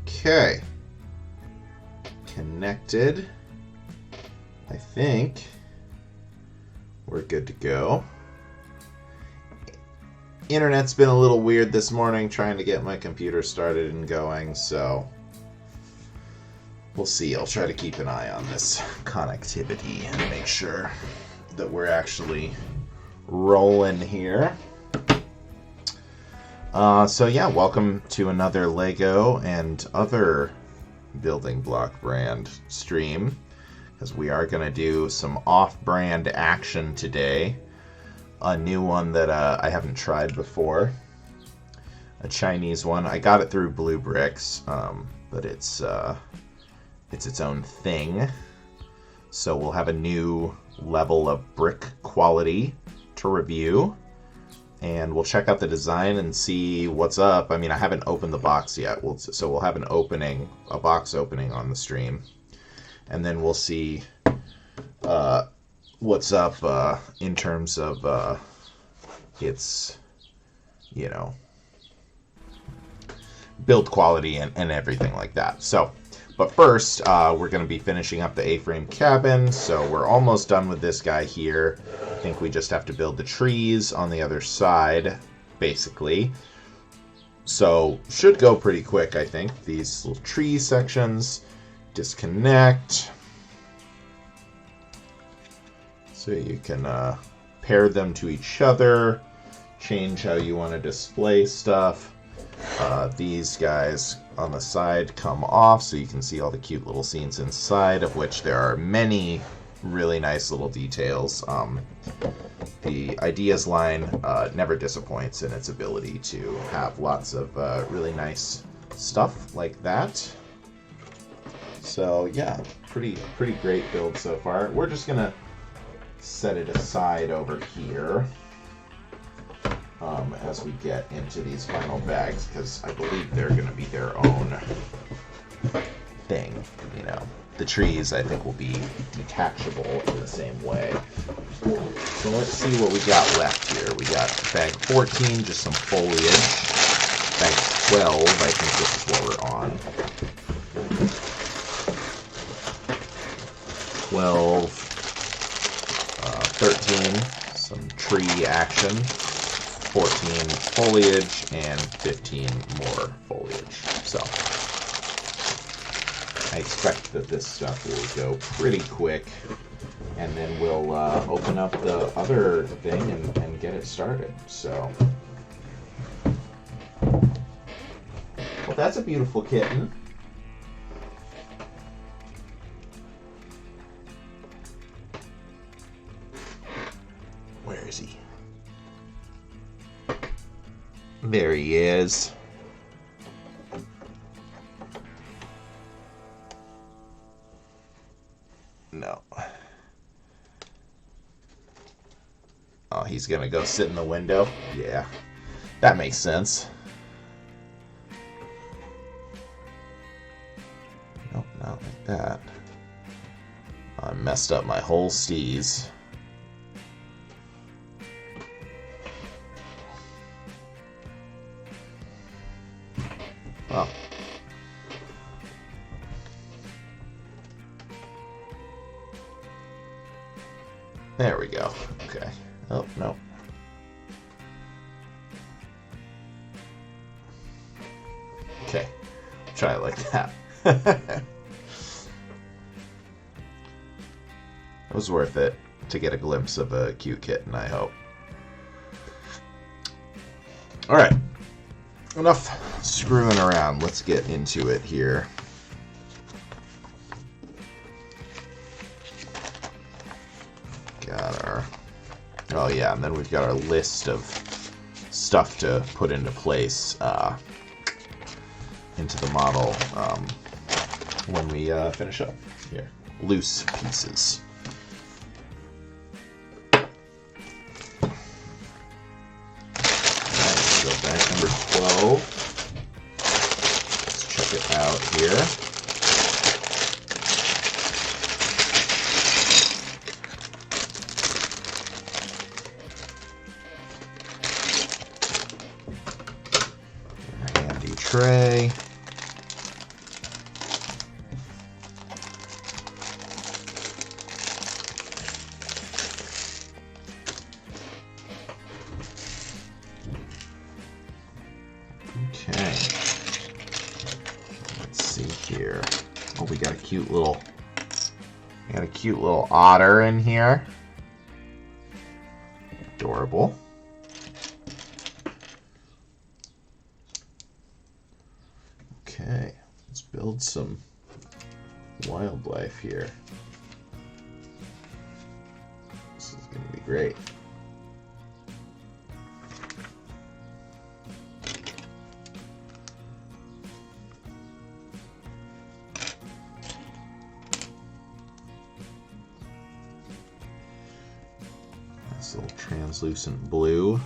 Okay. Connected. I think we're good to go. Internet's been a little weird this morning trying to get my computer started and going, so we'll see. I'll try to keep an eye on this connectivity and make sure that we're actually rolling here. So yeah, welcome to another Lego and other building block brand stream, because we are going to do some off-brand action today. A new one that I haven't tried before. A Chinese one. I got it through Blue Bricks, but it's its own thing. So we'll have a new level of brick quality to review. And we'll check out the design and see what's up. I mean, I haven't opened the box yet, so we'll have a box opening on the stream. And then we'll see what's up in terms of its, build quality and everything like that. So, but first, we're going to be finishing up the A-frame cabin. So we're almost done with this guy here. I think we just have to build the trees on the other side, basically. So should go pretty quick, I think. These little tree sections disconnect. So you can pair them to each other, change how you want to display stuff. These guys on the side come off so you can see all the cute little scenes inside, of which there are many really nice little details. The ideas line never disappoints in its ability to have lots of really nice stuff like that. So yeah, pretty great build so far. We're just gonna set it aside over here as we get into these final bags, because I believe they're going to be their own thing. The trees I think will be detachable in the same way. So let's see what we got left here. We got bag 14, just some foliage. Bag 12, I think this is what we're on. 12, 13, some tree action, 14 foliage, and 15 more foliage. So I expect that this stuff will go pretty quick, and then we'll open up the other thing and get it started. So, well, that's a beautiful kitten. Where is he? There he is. No. Oh, he's gonna go sit in the window? Yeah. That makes sense. Nope, not like that. I messed up my whole steez. Oh. There we go. Okay. Oh, no. Okay. Try it like that. It was worth it to get a glimpse of a cute kitten, I hope. Alright. Enough screwing around. Let's get into it here. Got our... Oh yeah, and then we've got our list of stuff to put into place into the model when we finish up here. Loose pieces. So bag number 12. Let's check it out here. Handy tray. Okay. Let's see here. Oh, we got a cute little otter in here. Adorable. Okay, let's build some wildlife here. This is going to be great. This little translucent blue.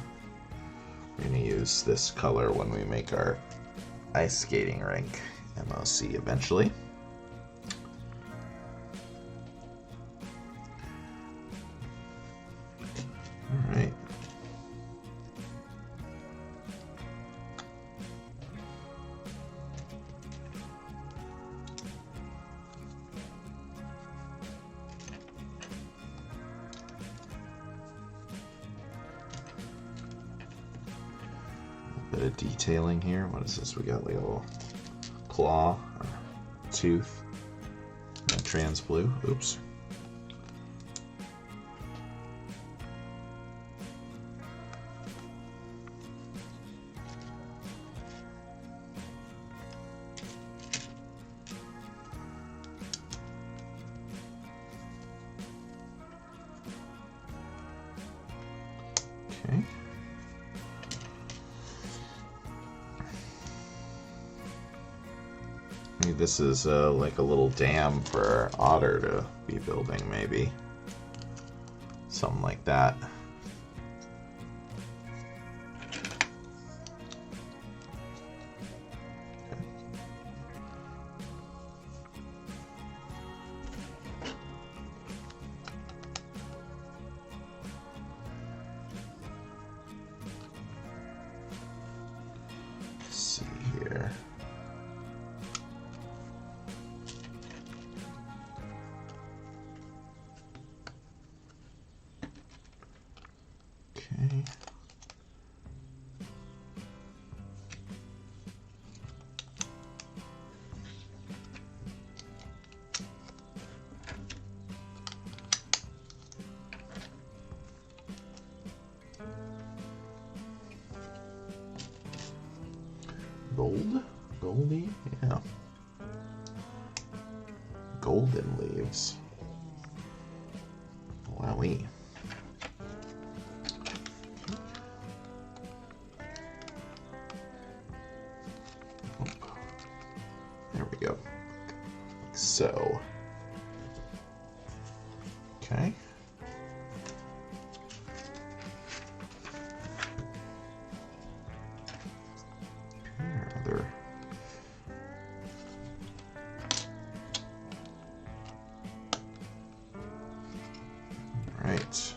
We're going to use this color when we make our ice skating rink MOC eventually. All right. Bit of detailing here. What is this? We got like a little claw or tooth. Trans blue. Oops. Okay. Maybe this is like a little dam for otter to be building, maybe. Something like that. Let's see here. Okay. Goldie? Yeah. Golden leaves. Wowee. There we go. Like so. Okay. Other. Right.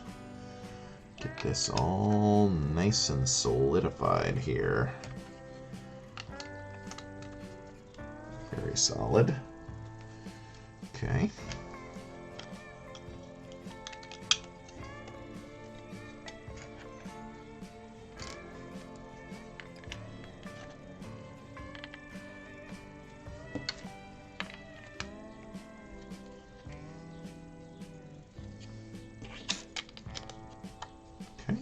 Get this all nice and solidified here. Very solid. Okay. Okay.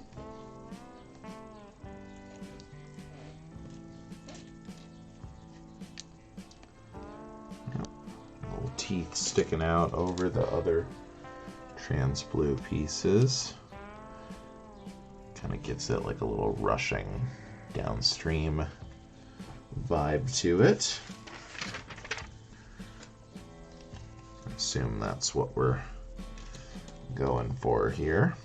Little teeth sticking out over the other trans blue pieces. Kind of gives it like a little rushing downstream vibe to it. I assume that's what we're going for here.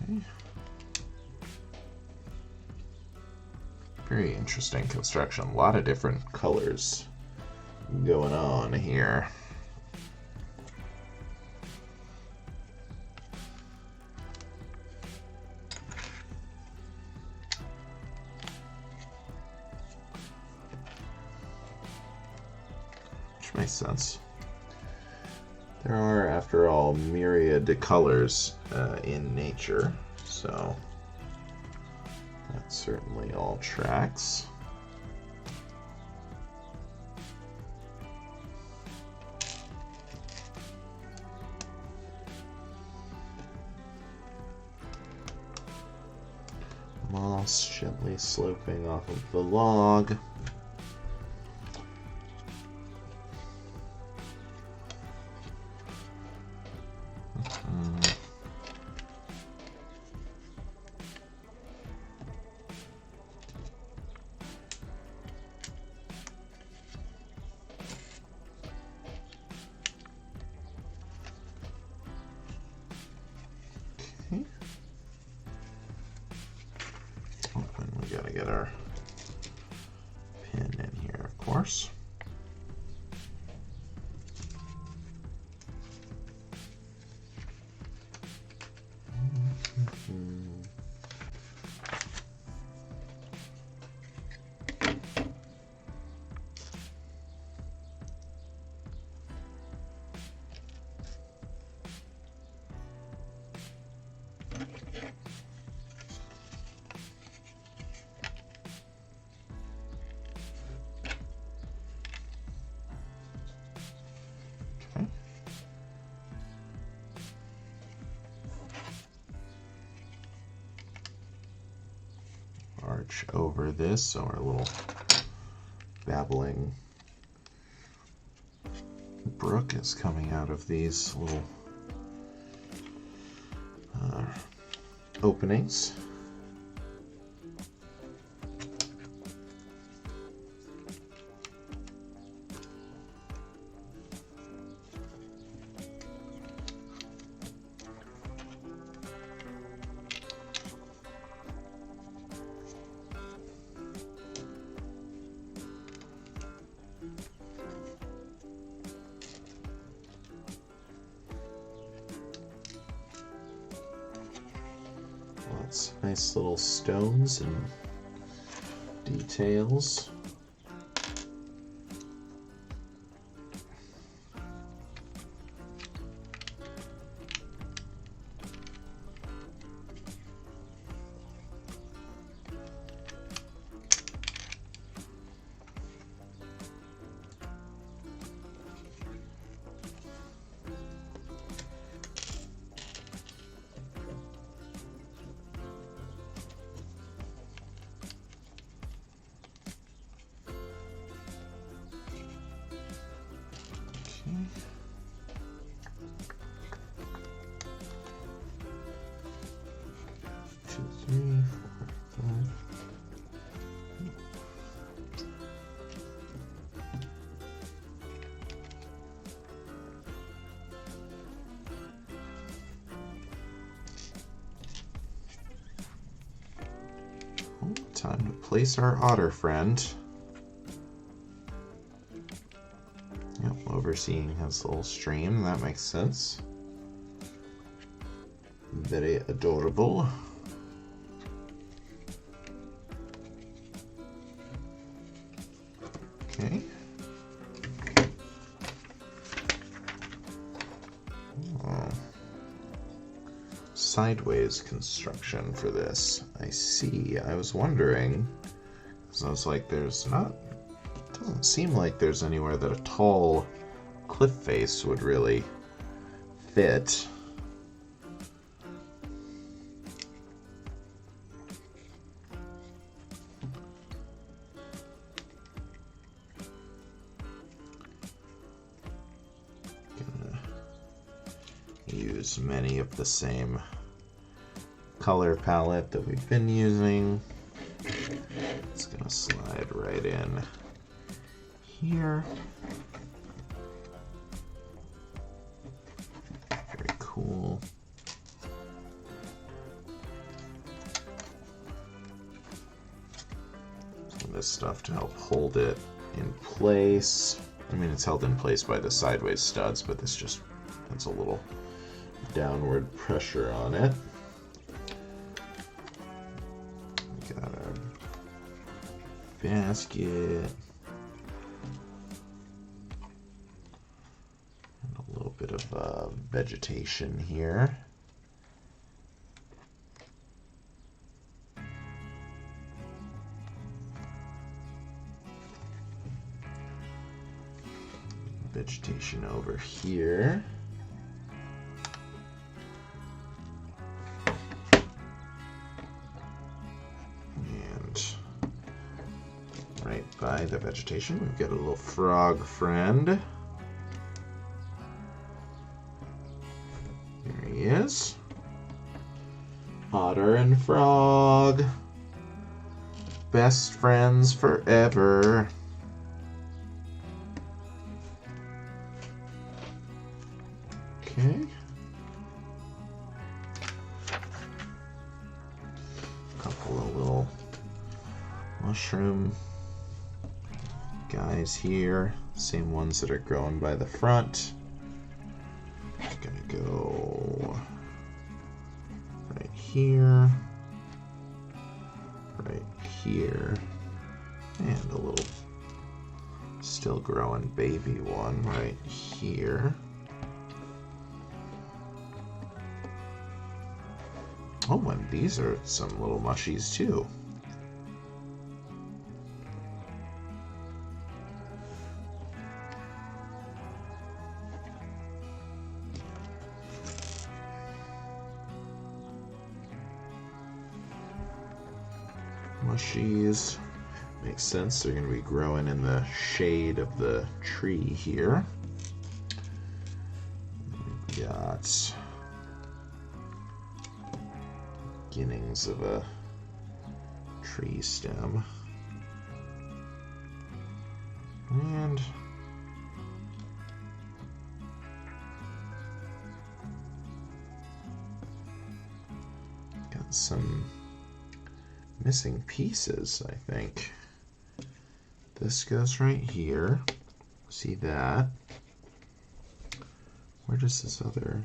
Okay. Very interesting construction. A lot of different colors going on here. Which makes sense. There are, after all, myriad colors in nature, so that certainly all tracks. Moss gently sloping off of the log. Open, we gotta get our pin in here, of course. Arch over this, so our little babbling brook is coming out of these little openings. Nice little stones and details. Time to place our otter friend. Yep, overseeing his little stream, that makes sense. Very adorable. Okay. Sideways construction for this. I see. I was wondering, because I was like, doesn't seem like there's anywhere that a tall cliff face would really fit. Gonna use many of the same color palette that we've been using. It's gonna slide right in here. Very cool. this stuff to help hold it in place. I mean, it's held in place by the sideways studs, but this just puts a little downward pressure on it. Got our basket. And a little bit of vegetation here. Vegetation over here. And right by the vegetation, we've got a little frog friend. There he is. Otter and frog. Best friends forever. Okay. Couple of little mushroom guys here. Same ones that are growing by the front. Gonna go right here, right here, and a little still growing baby one right here. Oh, and these are some little mushies too. Mushies. Makes sense, they're going to be growing in the shade of the tree here. We've got beginnings of a tree stem. And got some missing pieces, I think. This goes right here. See that? Where does this other...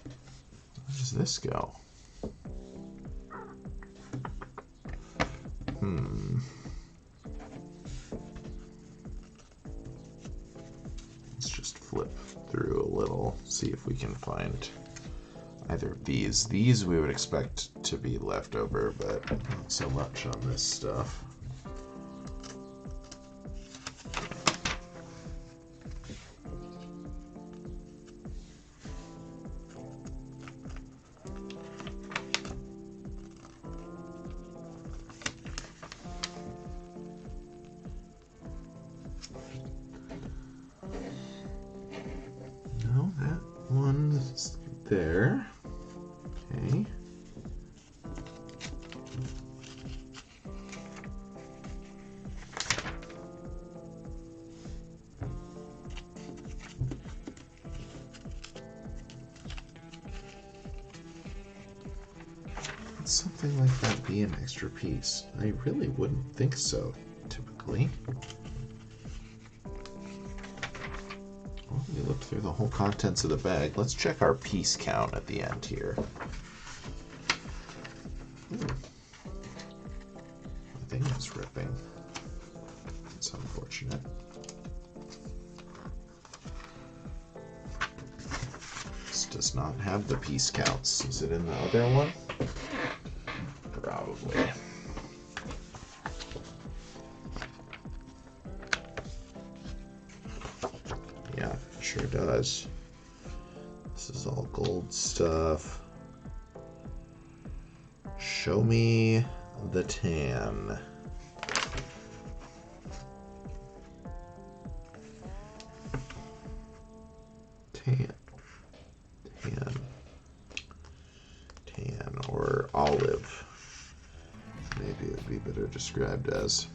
Where does this go? Let's just flip through a little, see if we can find either of these. These we would expect to be left over, but not so much on this stuff. No, that one's there. Okay. Would something like that be an extra piece? I really wouldn't think so, typically. Well, we looked through the whole contents of the bag. Let's check our piece count at the end here. My thing is ripping. It's unfortunate. This does not have the piece counts. Is it in the other one? Probably. Yeah, sure does. This is all gold stuff. Show me the tan. Tan. Tan or olive. Maybe it would be better described as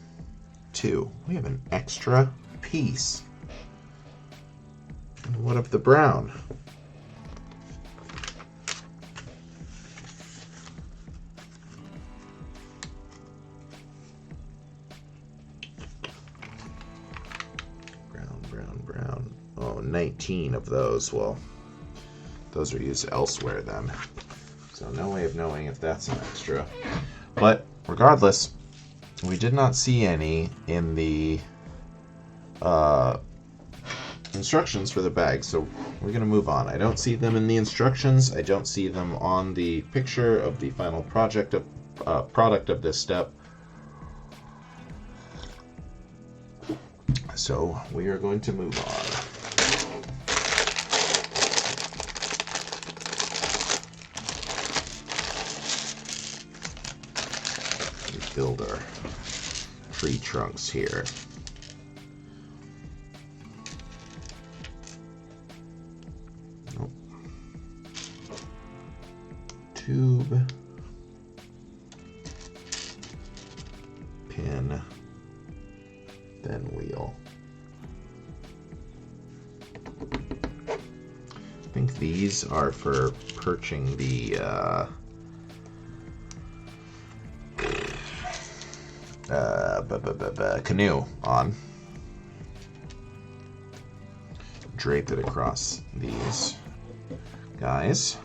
2. We have an extra piece. And what of the brown? 19 of those. Well, those are used elsewhere then. So no way of knowing if that's an extra. But regardless, we did not see any in the instructions for the bag, so we're going to move on. I don't see them in the instructions. I don't see them on the picture of the final product of this step. So we are going to move on. We build our tree trunks here. Nope. Tube. Pin. Then wheel. I think these are for perching the canoe on. Drape it across these guys.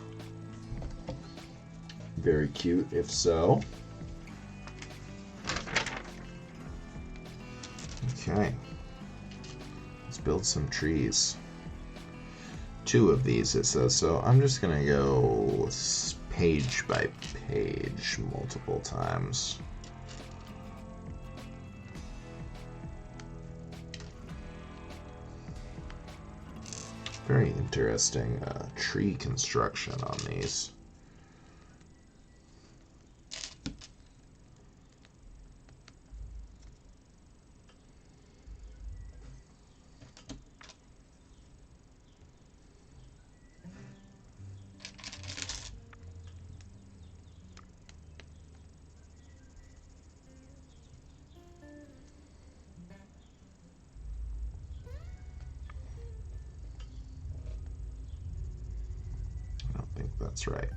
Very cute, if so. Okay. Let's build some trees. 2 of these, it says, so I'm just gonna go page by page multiple times. Very interesting tree construction on these. That's right.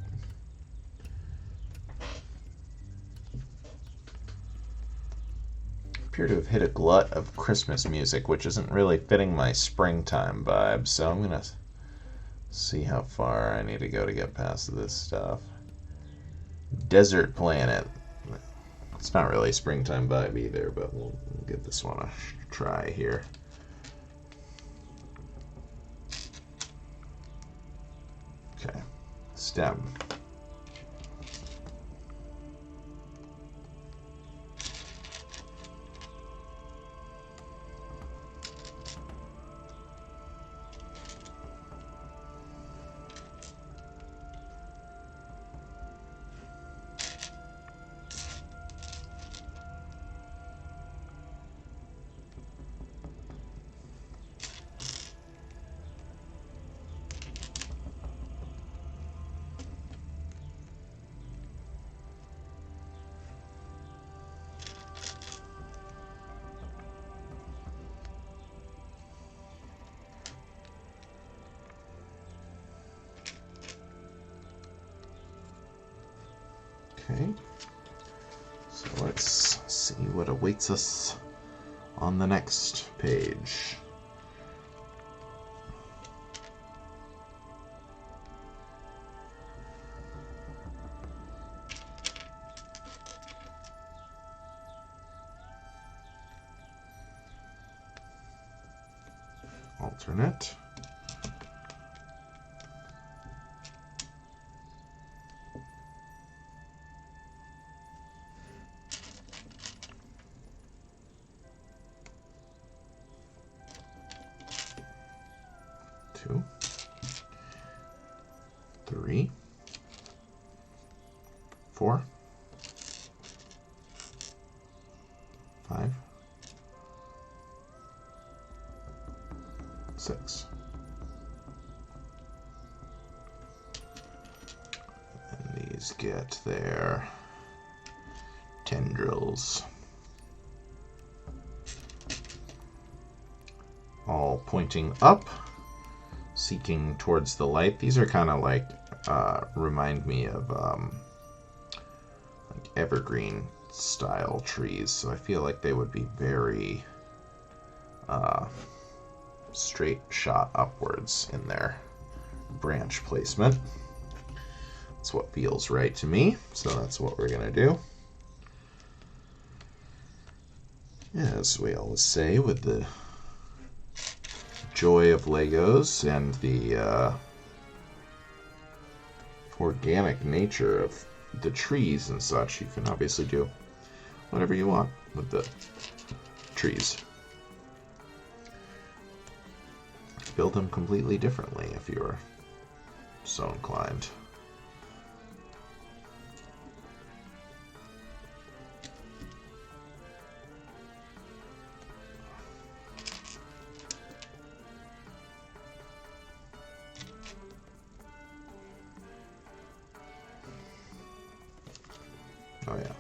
Appear to have hit a glut of Christmas music, which isn't really fitting my springtime vibe, so I'm gonna see how far I need to go to get past this stuff. Desert Planet. It's not really springtime vibe either, but we'll give this one a try here. Okay. Stem. Okay, so let's see what awaits us on the next page. Alternate. Two, 3, 4, 5, 6. And these get their tendrils. All pointing up, seeking towards the light. These are kind of like, remind me of like evergreen style trees, so I feel like they would be very straight shot upwards in their branch placement. That's what feels right to me, so that's what we're going to do. As we always say with the joy of Legos and the organic nature of the trees and such, you can obviously do whatever you want with the trees. Build them completely differently if you're so inclined. Oh yeah.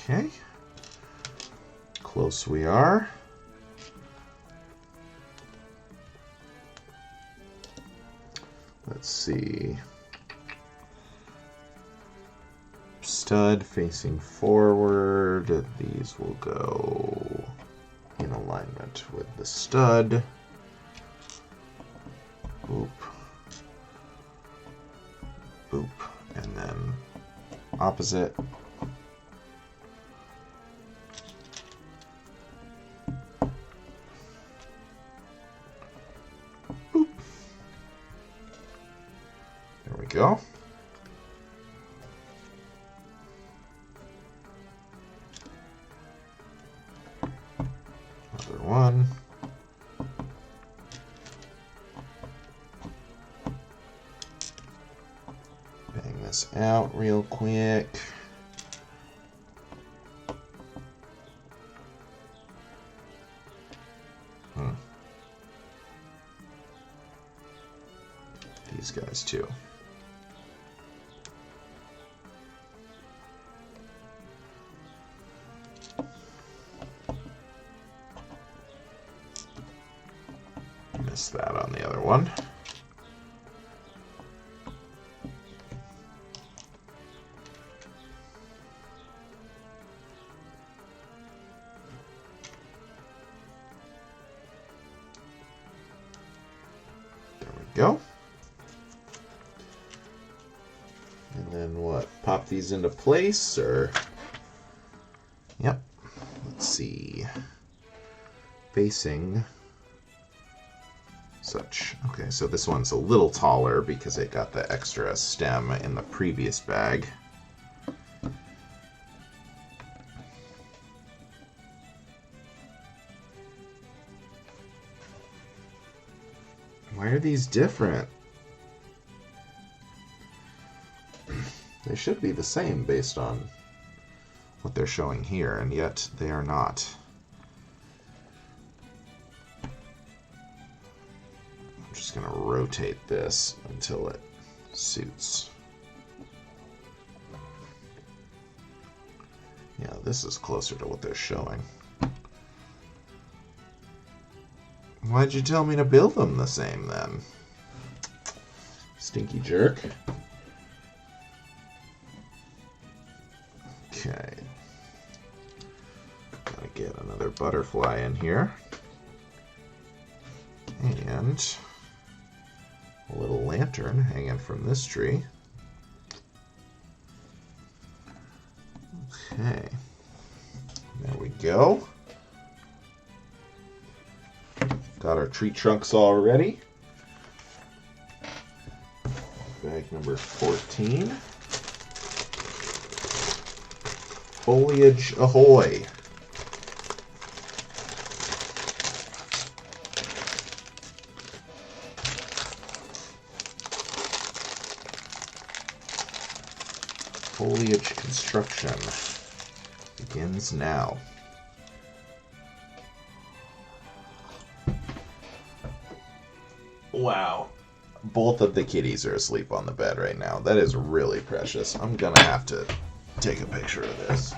Okay, close we are. Let's see. Stud facing forward. These will go in alignment with the stud. Boop. Boop. And then opposite. Go. Another one. Bang this out real quick. These guys too. That on the other one. There we go. And then what? Pop these into place, or? Yep. Let's see. Facing such. Okay, so this one's a little taller because it got the extra stem in the previous bag. Why are these different? They should be the same based on what they're showing here, and yet they are not. Just going to rotate this until it suits. Yeah, this is closer to what they're showing. Why'd you tell me to build them the same then? Stinky jerk. Okay. Gotta get another butterfly in here. And a little lantern hanging from this tree. Okay, there we go. Got our tree trunks all ready. Bag number 14. Foliage ahoy! Foliage construction begins now. Wow. Both of the kitties are asleep on the bed right now. That is really precious. I'm gonna have to take a picture of this.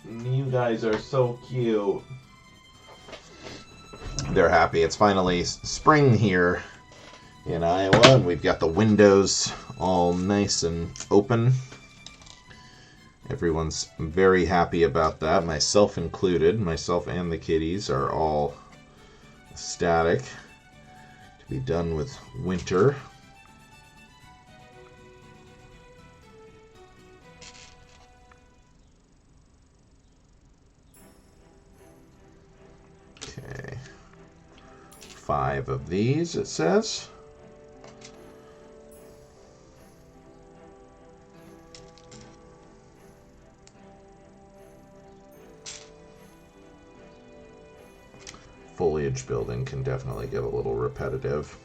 You guys are so cute. They're happy. It's finally spring here in Iowa, and we've got the windows all nice and open. Everyone's very happy about that, myself included. Myself and the kitties are all ecstatic to be done with winter. Okay. 5 of these, it says. Foliage building can definitely get a little repetitive.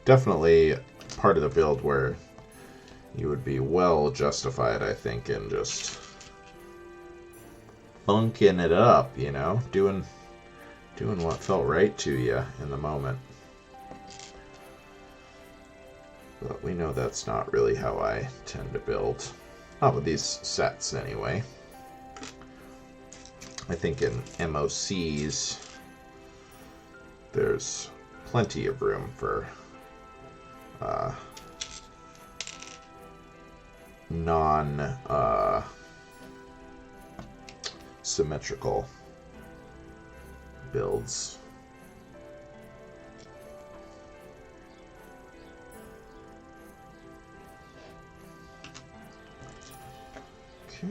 Definitely part of the build where you would be well justified, I think, in just funking it up, you know, doing what felt right to you in the moment. But we know that's not really how I tend to build. Not with these sets, anyway. I think in MOCs, there's plenty of room for non-symmetrical builds. Okay.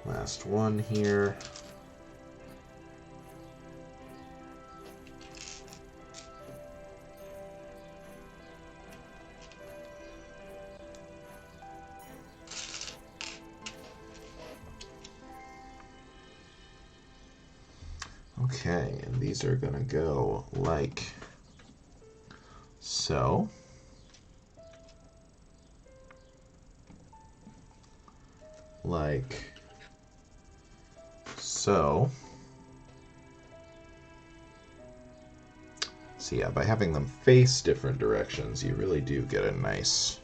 Last one here. Okay, and these are going to go like so. Like so. So yeah, by having them face different directions, you really do get a nice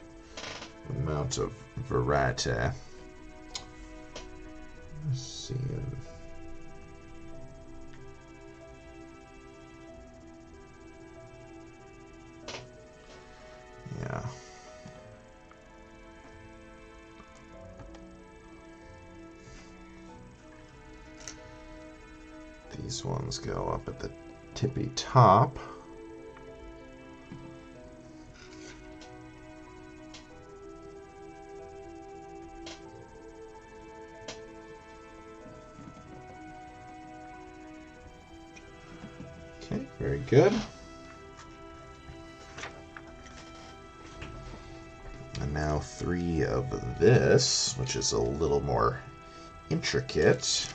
amount of variety. Let's see. Yeah. These ones go up at the tippy top. Okay, very good. And now 3 of this, which is a little more intricate.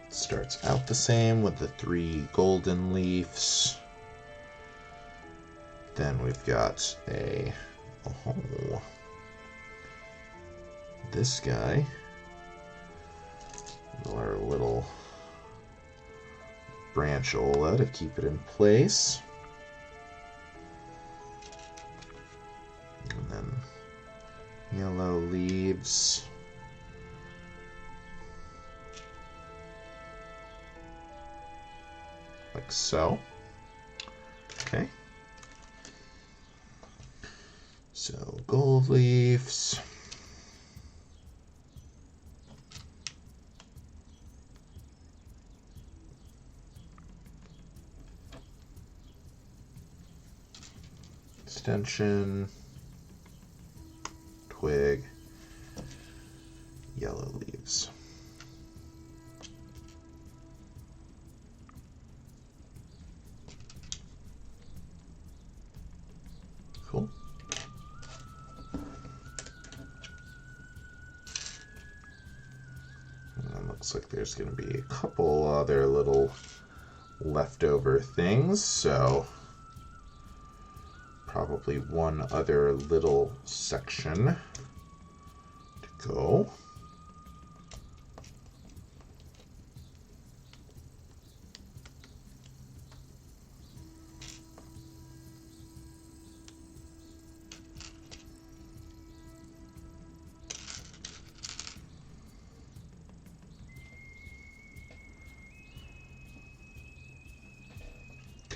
Starts out the same with the 3 golden leaves. Then we've got this guy. Our little branchola to keep it in place. And then yellow leaves. Like so. Okay. So gold leaves. Extension. Twig. Yellow leaves. Cool. And looks like there's going to be a couple other little leftover things, so probably one other little section go.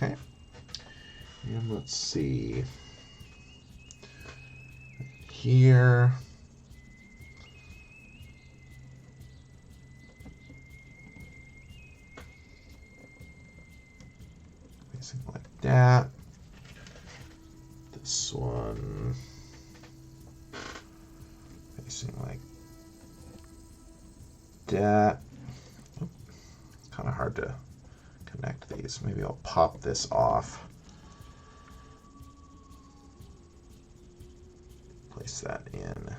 Okay, and let's see, here, facing like that, this one facing like that. It's kind of hard to connect these. Maybe I'll pop this off. Place that in.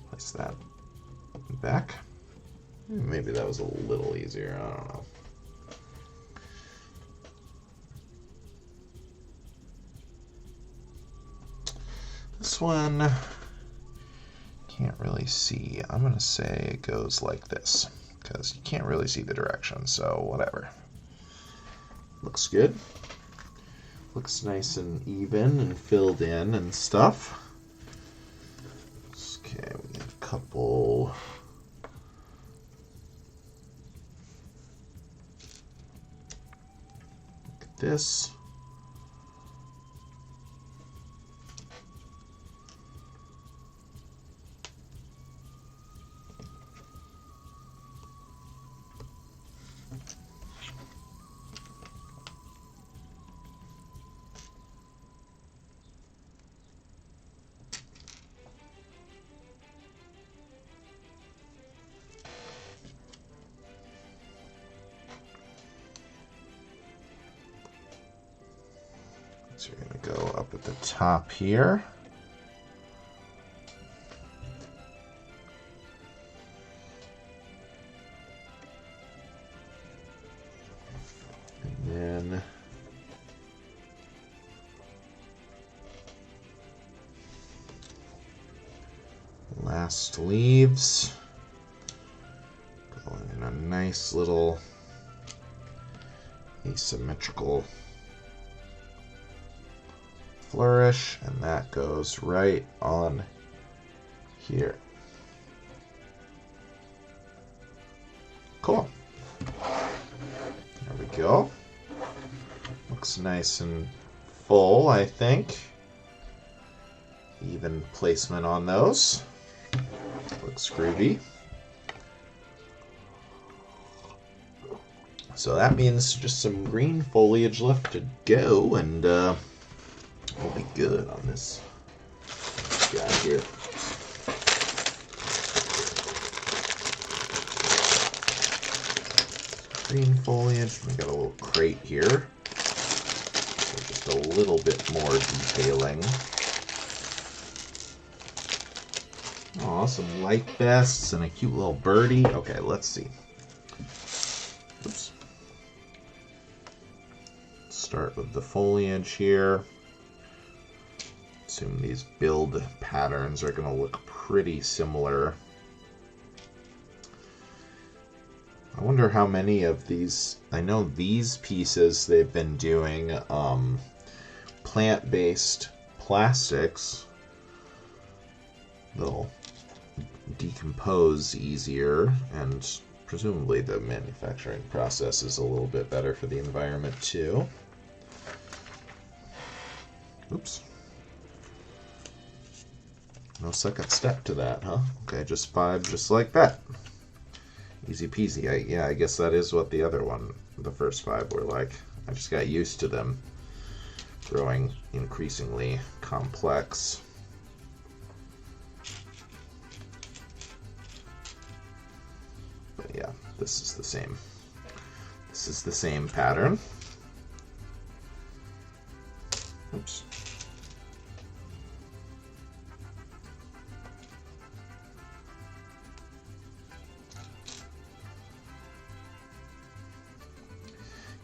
Place that back. Maybe that was a little easier. I don't know. This one can't really see. I'm going to say it goes like this because you can't really see the direction, so whatever. Looks good. Looks nice and even and filled in and stuff. Okay, we got a couple. Look at this. So you're going to go up at the top here. And then last leaves. Going in a nice little asymmetrical flourish, and that goes right on here. Cool. There we go. Looks nice and full, I think. Even placement on those. Looks groovy. So that means just some green foliage left to go, and we'll be good on this guy here. Green foliage. We got a little crate here. So just a little bit more detailing. Aw, some light vests and a cute little birdie. Okay, let's see. Oops. Start with the foliage here. Assume these build patterns are going to look pretty similar. I wonder how many of these, I know these pieces they've been doing plant-based plastics. They'll decompose easier, and presumably the manufacturing process is a little bit better for the environment too. Oops. No second step to that, huh? Okay, just 5 just like that. Easy peasy. Yeah, I guess that is what the other one, the first 5 were like. I just got used to them growing increasingly complex. But yeah, this is the same. This is the same pattern. Oops.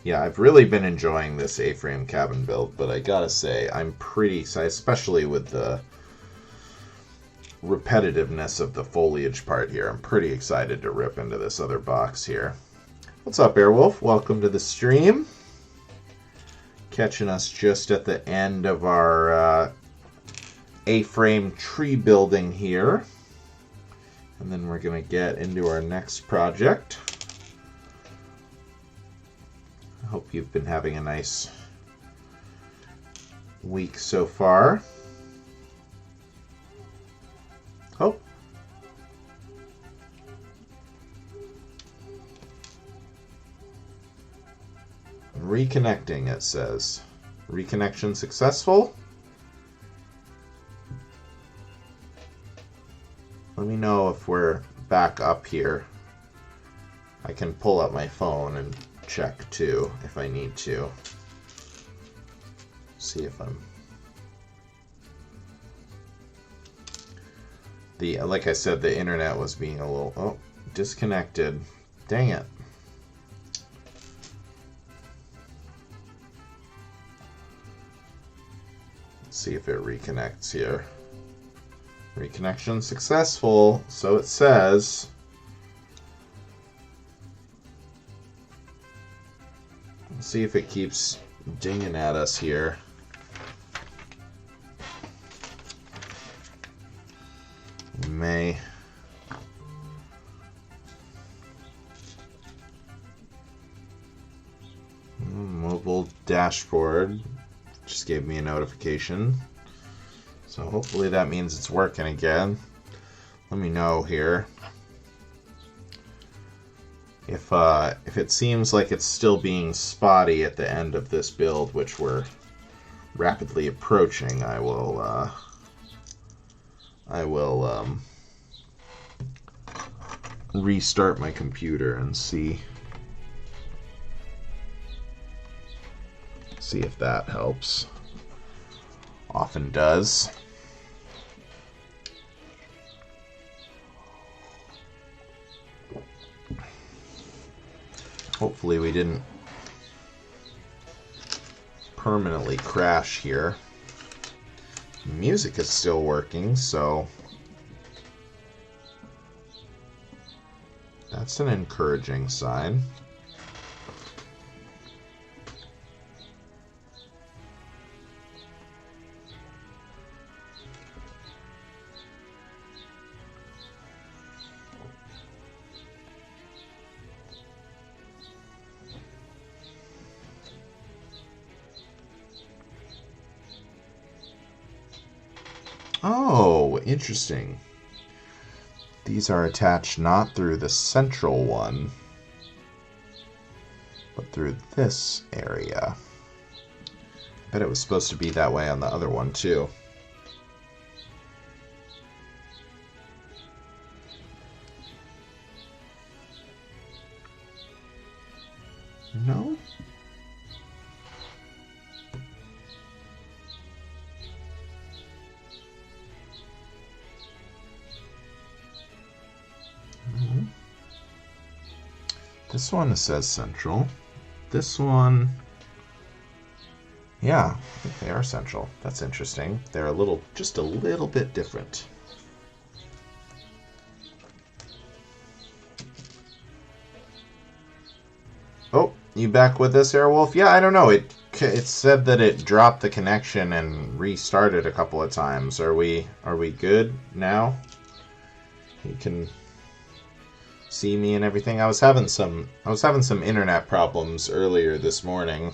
Yeah, I've really been enjoying this A-frame cabin build, but I gotta say, I'm pretty excited, especially with the repetitiveness of the foliage part here. I'm pretty excited to rip into this other box here. What's up, Airwolf? Welcome to the stream. Catching us just at the end of our A-frame tree building here. And then we're going to get into our next project. I hope you've been having a nice week so far. Oh. Reconnecting, it says. Reconnection successful. Let me know if we're back up here. I can pull up my phone and check too if I need to. See if I'm... like I said, the internet was being a little... Oh, disconnected. Dang it. Let's see if it reconnects here. Reconnection successful, so it says. Let's see if it keeps dinging at us here. We may. Mobile dashboard just gave me a notification. So hopefully that means it's working again. Let me know here if it seems like it's still being spotty at the end of this build, which we're rapidly approaching. I will restart my computer and see if that helps. Often does. Hopefully we didn't permanently crash here. Music is still working, so that's an encouraging sign. Oh, interesting. These are attached not through the central one, but through this area. I bet it was supposed to be that way on the other one, too. No? This one says central. This one, yeah, I think they are central. That's interesting. They're just a little bit different. Oh, you back with us, Airwolf? Yeah, I don't know. It said that it dropped the connection and restarted a couple of times. Are we good now? You can see me and everything. I was having some internet problems earlier this morning.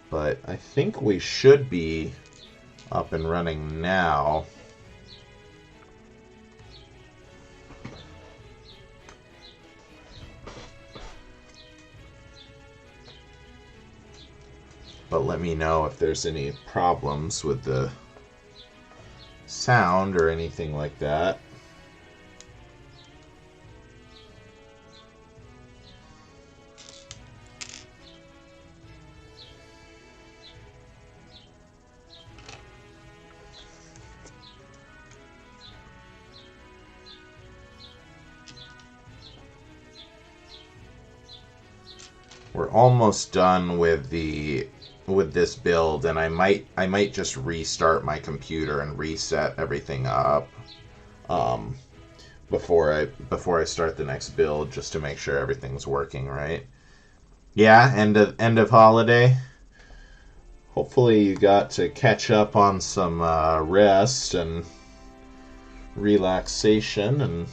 But I think we should be up and running now. But let me know if there's any problems with the sound or anything like that. We're almost done with the with this build, and I might just restart my computer and reset everything up um, before I start the next build, just to make sure everything's working right. Yeah, end of holiday. Hopefully you got to catch up on some rest and relaxation, and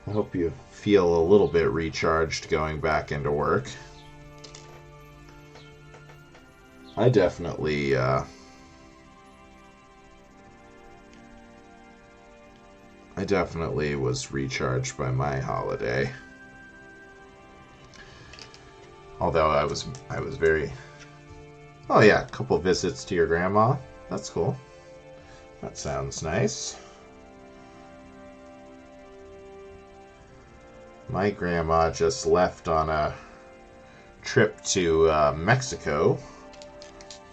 I hope you feel a little bit recharged going back into work. I definitely was recharged by my holiday. Although I was very... Oh yeah, a couple visits to your grandma. That's cool. That sounds nice. My grandma just left on a trip to Mexico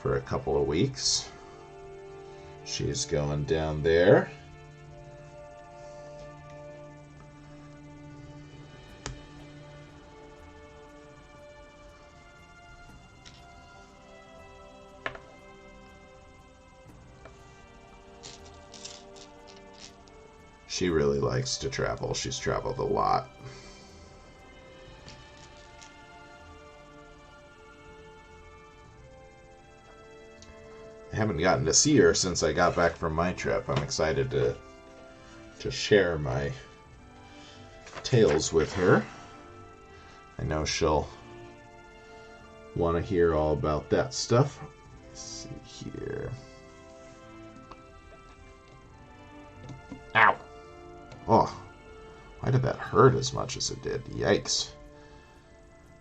for a couple of weeks. She's going down there. She really likes to travel. She's traveled a lot. I haven't gotten to see her since I got back from my trip. I'm excited to share my tales with her. I know she'll want to hear all about that stuff. Let's see here. Ow! Oh, why did that hurt as much as it did? Yikes.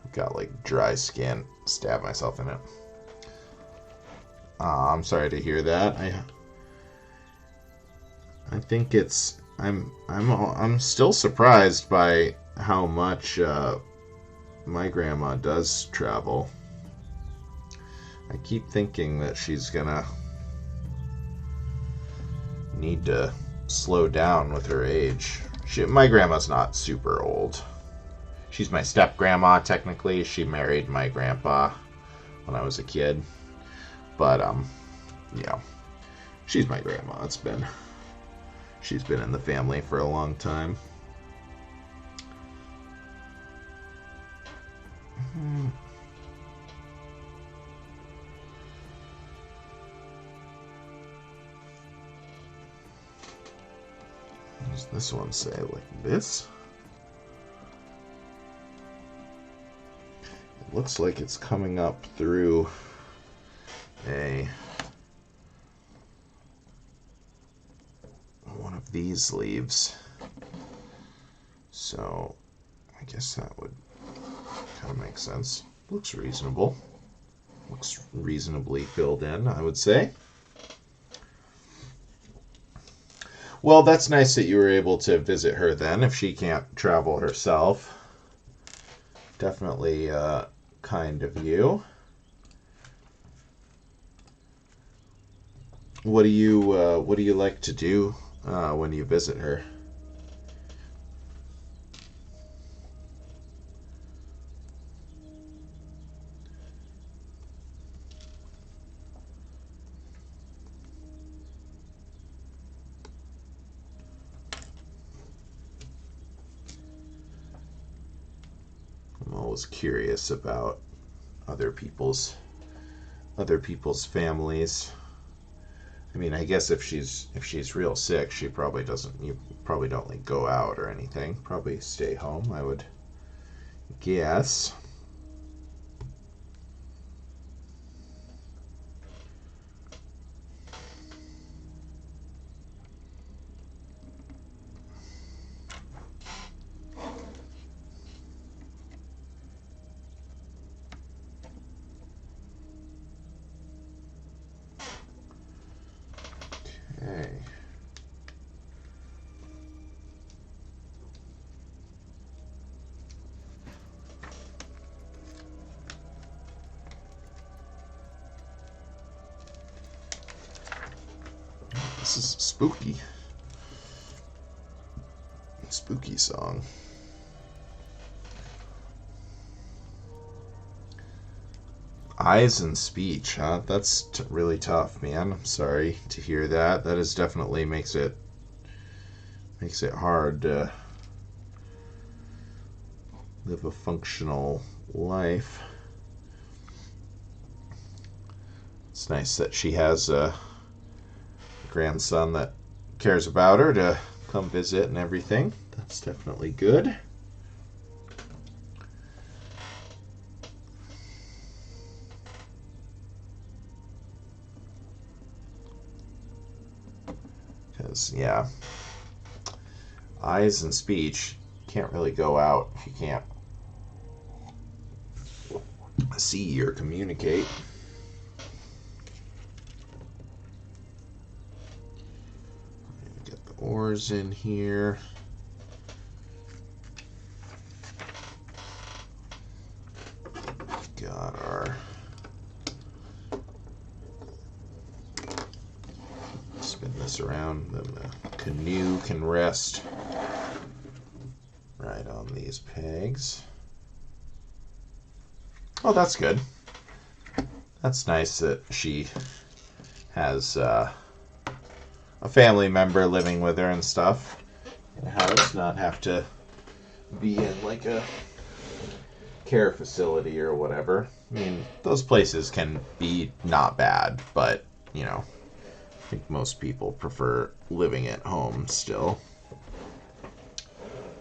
I've got like dry skin. Stab myself in it. I'm sorry to hear that. I think it's... I'm still surprised by how much my grandma does travel. I keep thinking that she's gonna need to slow down with her age. My grandma's not super old. She's my step-grandma, technically. She married my grandpa when I was a kid. But, yeah. She's my grandma. She's been in the family for a long time. What does this one say? Like this? It looks like it's coming up through one of these leaves. So I guess that would kind of make sense. Looks reasonable. Looks reasonably filled in, I would say. Well, that's nice that you were able to visit her then, if she can't travel herself. Definitely kind of you. What do you like to do when you visit her? I'm always curious about other people's families. I mean, I guess if she's real sick, she probably doesn't. You probably don't like go out or anything. Probably stay home, I would guess. Okay. This is spooky. Spooky song. Eyes and speech, huh? That's really tough, man. I'm sorry to hear that. That is definitely makes it hard to live a functional life. It's nice that she has a grandson that cares about her to come visit and everything. That's definitely good. Because, yeah, eyes and speech, can't really go out if you can't see or communicate. Get the oars in here. Got our spin this around, then the canoe can rest right on these pegs. Oh, that's good. That's nice that she has a family member living with her and stuff in the house, not have to be in like a care facility or whatever. I mean, those places can be not bad, but, you know, I think most people prefer living at home still.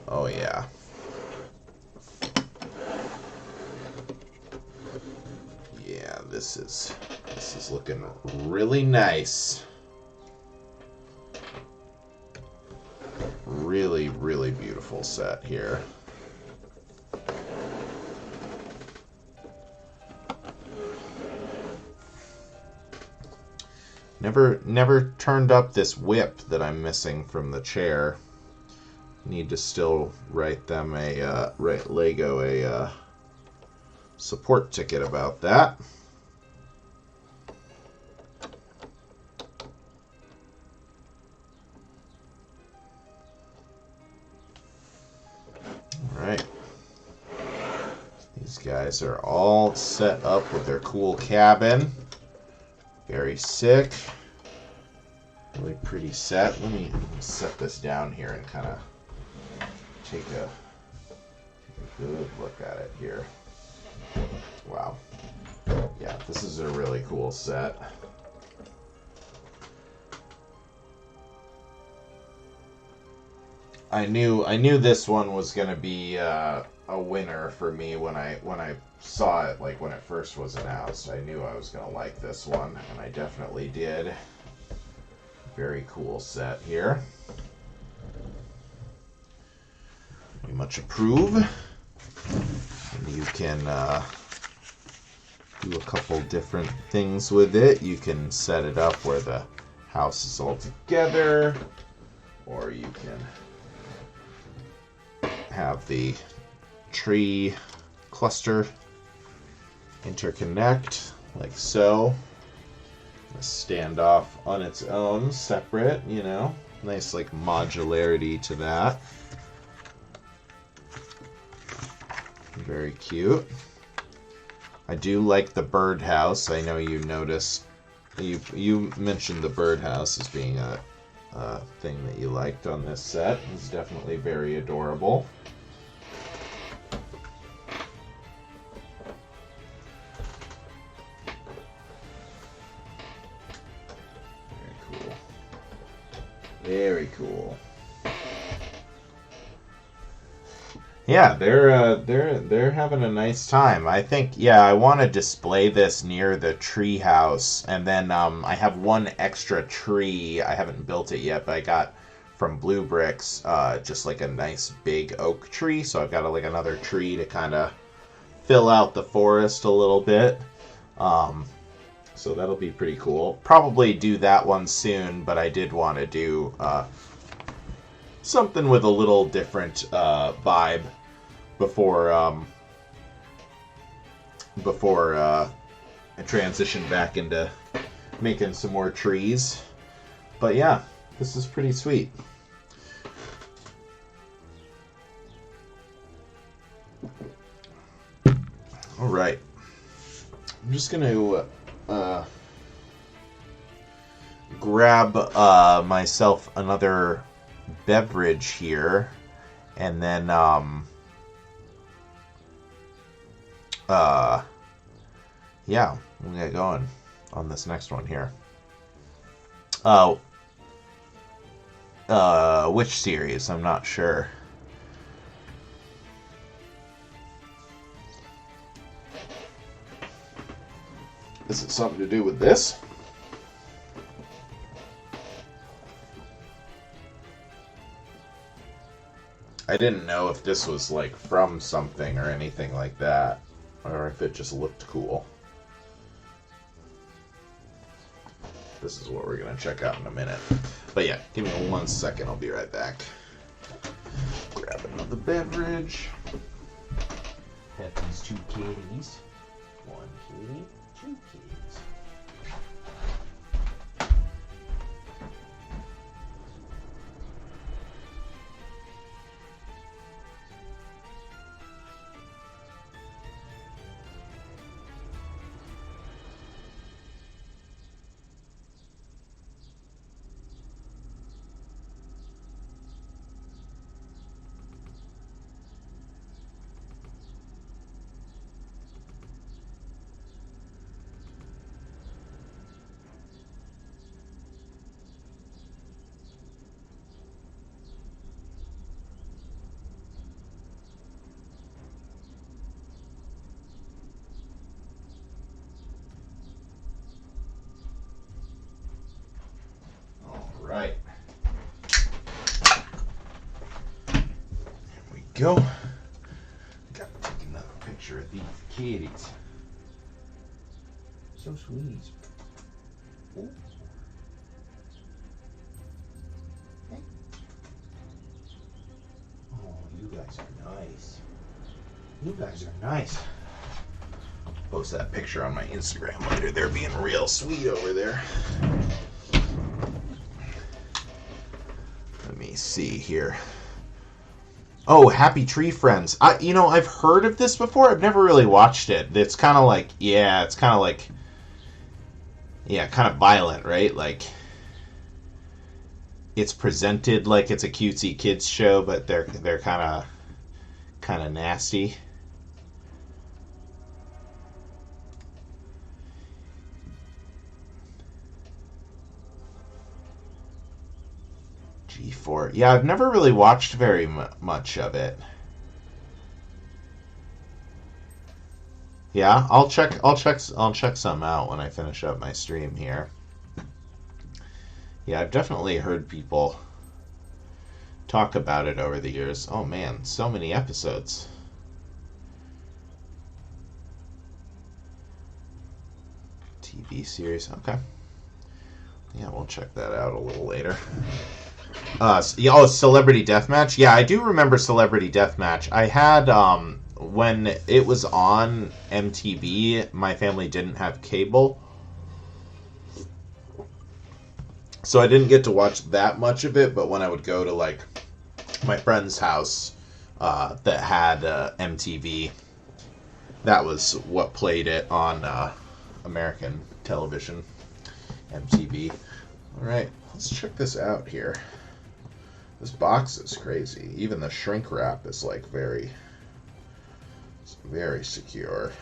Oh, yeah. Yeah, this is looking really nice. Really, really beautiful set here. Never turned up this whip that I'm missing from the chair. Need to still write them write Lego a support ticket about that. Alright. These guys are all set up with their cool cabin. Very sick. Really pretty set. Let me set this down here and kind of take a good look at it here. Wow. Yeah, this is a really cool set. I knew this one was going to be a winner for me when I saw it, like when it first was announced. I knew I was going to like this one, and I definitely did. Very cool set here. We much approve. And you can do a couple different things with it. You can set it up where the house is all together, or you can have the tree cluster interconnect like so. Stand off on its own, separate, you know. Nice like modularity to that. Very cute. I do like the birdhouse. I know you noticed, you mentioned the birdhouse as being a thing that you liked on this set. It's definitely very adorable. Very cool. Yeah, they're having a nice time. I think, yeah, I want to display this near the tree house, and then I have one extra tree. I haven't built it yet, but I got from Blue Bricks just like a nice big oak tree. So I've got like another tree to kind of fill out the forest a little bit. So that'll be pretty cool. Probably do that one soon, but I did want to do something with a little different vibe before I transition back into making some more trees. But yeah, this is pretty sweet. All right. just going to grab myself another beverage here, and then yeah, we'll get going on this next one here. Which series? I'm not sure. Is it something to do with this? I didn't know if this was like from something or anything like that, or if it just looked cool. This is what we're going to check out in a minute. But yeah, give me 1 second. I'll be right back. Grab another beverage. Have these 2 kitties. 1 kitty, 2 kitties. Right. There we go. Gotta take another picture of these kitties. So sweet. Ooh. Hey. Oh, you guys are nice. You guys are nice. Post that picture on my Instagram later. They're being real sweet over there. Let me see here. Oh, Happy Tree Friends. I've heard of this before. I've never really watched it. It's kind of like, kind of violent, right? Like, it's presented like it's a cutesy kids show, but they're kind of nasty. G4. Yeah, I've never really watched very much of it. Yeah, I'll check some out when I finish up my stream here. Yeah, I've definitely heard people talk about it over the years. Oh man, so many episodes. TV series. Okay. Yeah, we'll check that out a little later. Celebrity Deathmatch. Yeah, I do remember Celebrity Deathmatch. I had when it was on MTV. My family didn't have cable, so I didn't get to watch that much of it. But when I would go to like my friend's house that had MTV, that was what played it on American television, MTV. All right, let's check this out here. This box is crazy. Even the shrink wrap is like very secure.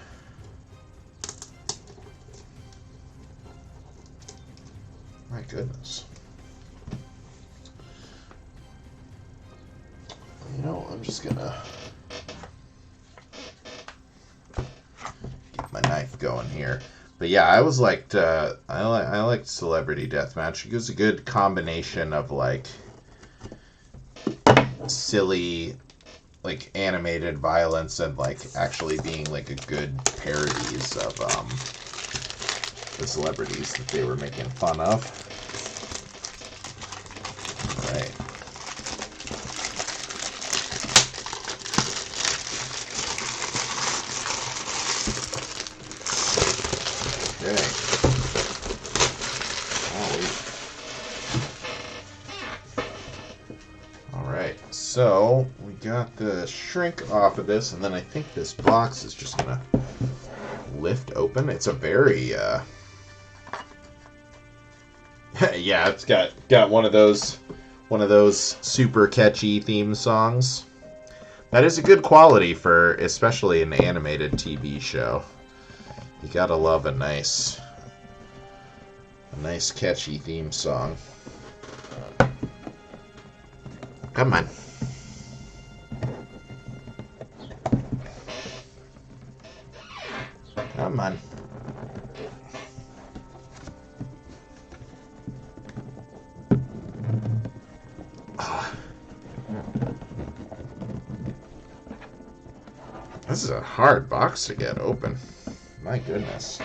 My goodness. I'm just gonna get my knife going here. But yeah, I liked Celebrity Deathmatch. It was a good combination of like silly, like animated violence and like actually being like a good parodies of the celebrities that they were making fun of. All right. Okay. Alright, so we got the shrink off of this, and then I think this box is just gonna lift open. It's a very yeah, it's got one of those super catchy theme songs. That is a good quality for especially an animated TV show. You gotta love a nice catchy theme song. Come on. Come on. This is a hard box to get open. My goodness.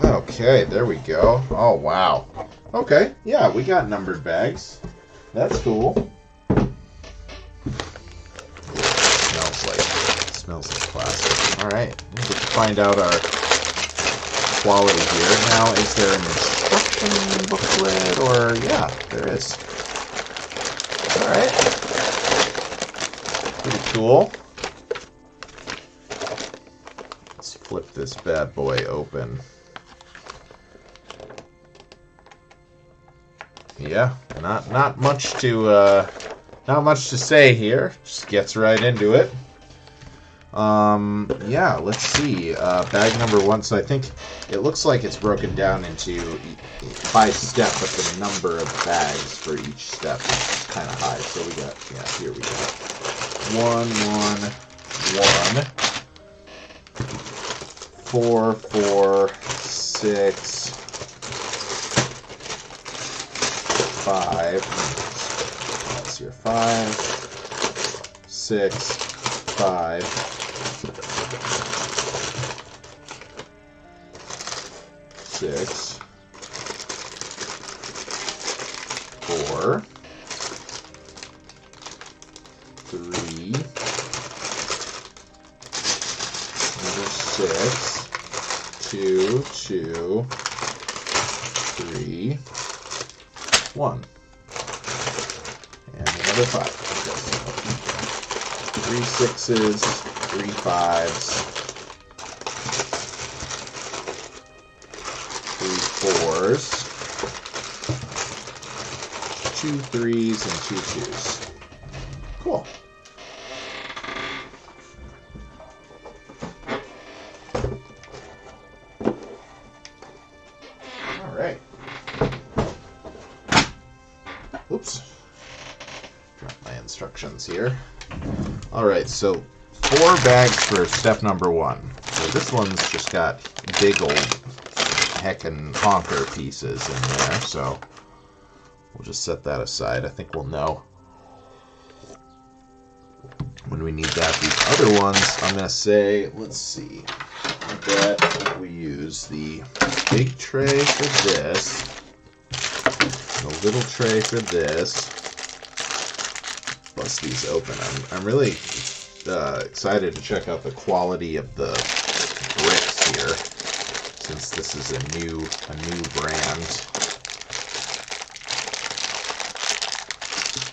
Okay, there we go. Oh, wow. Okay, yeah, we got numbered bags. That's cool. Smells like plastic. All right, we'll get to find out our quality here. Now, is there an instruction booklet or yeah, there is. All right, pretty cool. Let's flip this bad boy open. Yeah, not much to say here. Just gets right into it. Yeah, let's see. Bag number 1. So I think it looks like it's broken down into by step, but the number of bags for each step is kind of high. So we got, yeah, here we go. 1, 1, 1, 4, 4, 6, 5. That's your 5, 6, 5. 6, 4, 3, another 6, 2, 2, 3, 1, and another 5. 3 6s, 3 5s, 3 4s, 2 3s, and 2 2s. Cool. All right. Oops. Drop my instructions here. All right, so 4 bags for step number 1. So this one's just got big old heckin' honker pieces in there, so we'll just set that aside. I think we'll know when we need that. These other ones, I'm going to say, let's see. I bet we use the big tray for this, the little tray for this. Bust these open. I'm really excited to check out the quality of the bricks here, since this is a new brand.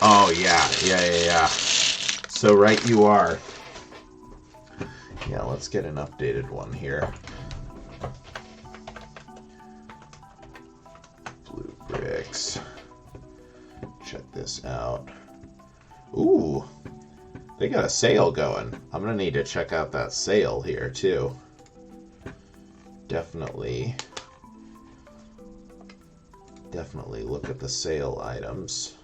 Oh yeah. So right you are. Yeah, let's get an updated one here. Blue bricks. Check this out. Ooh, they got a sale going. I'm gonna need to check out that sale here too. Definitely look at the sale items.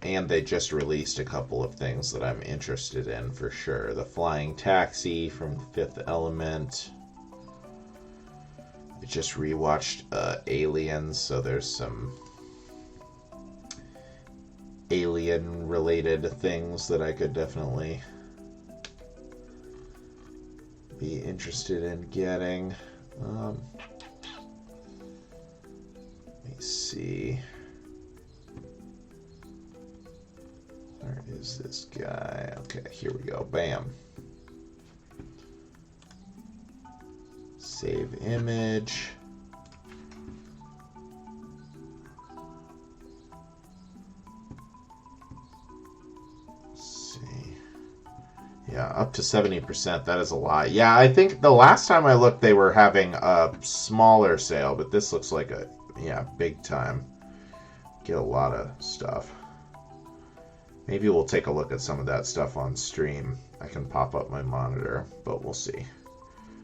And they just released a couple of things that I'm interested in for sure. The flying taxi from Fifth Element. I just rewatched Aliens, so there's some alien related things that I could definitely be interested in getting. Let me see. Where is this guy? Okay, here we go. Bam. Save image. up to 70%. That is a lot. Yeah, I think the last time I looked, they were having a smaller sale, but this looks like a, yeah, big time. Get a lot of stuff. Maybe we'll take a look at some of that stuff on stream. I can pop up my monitor, but we'll see.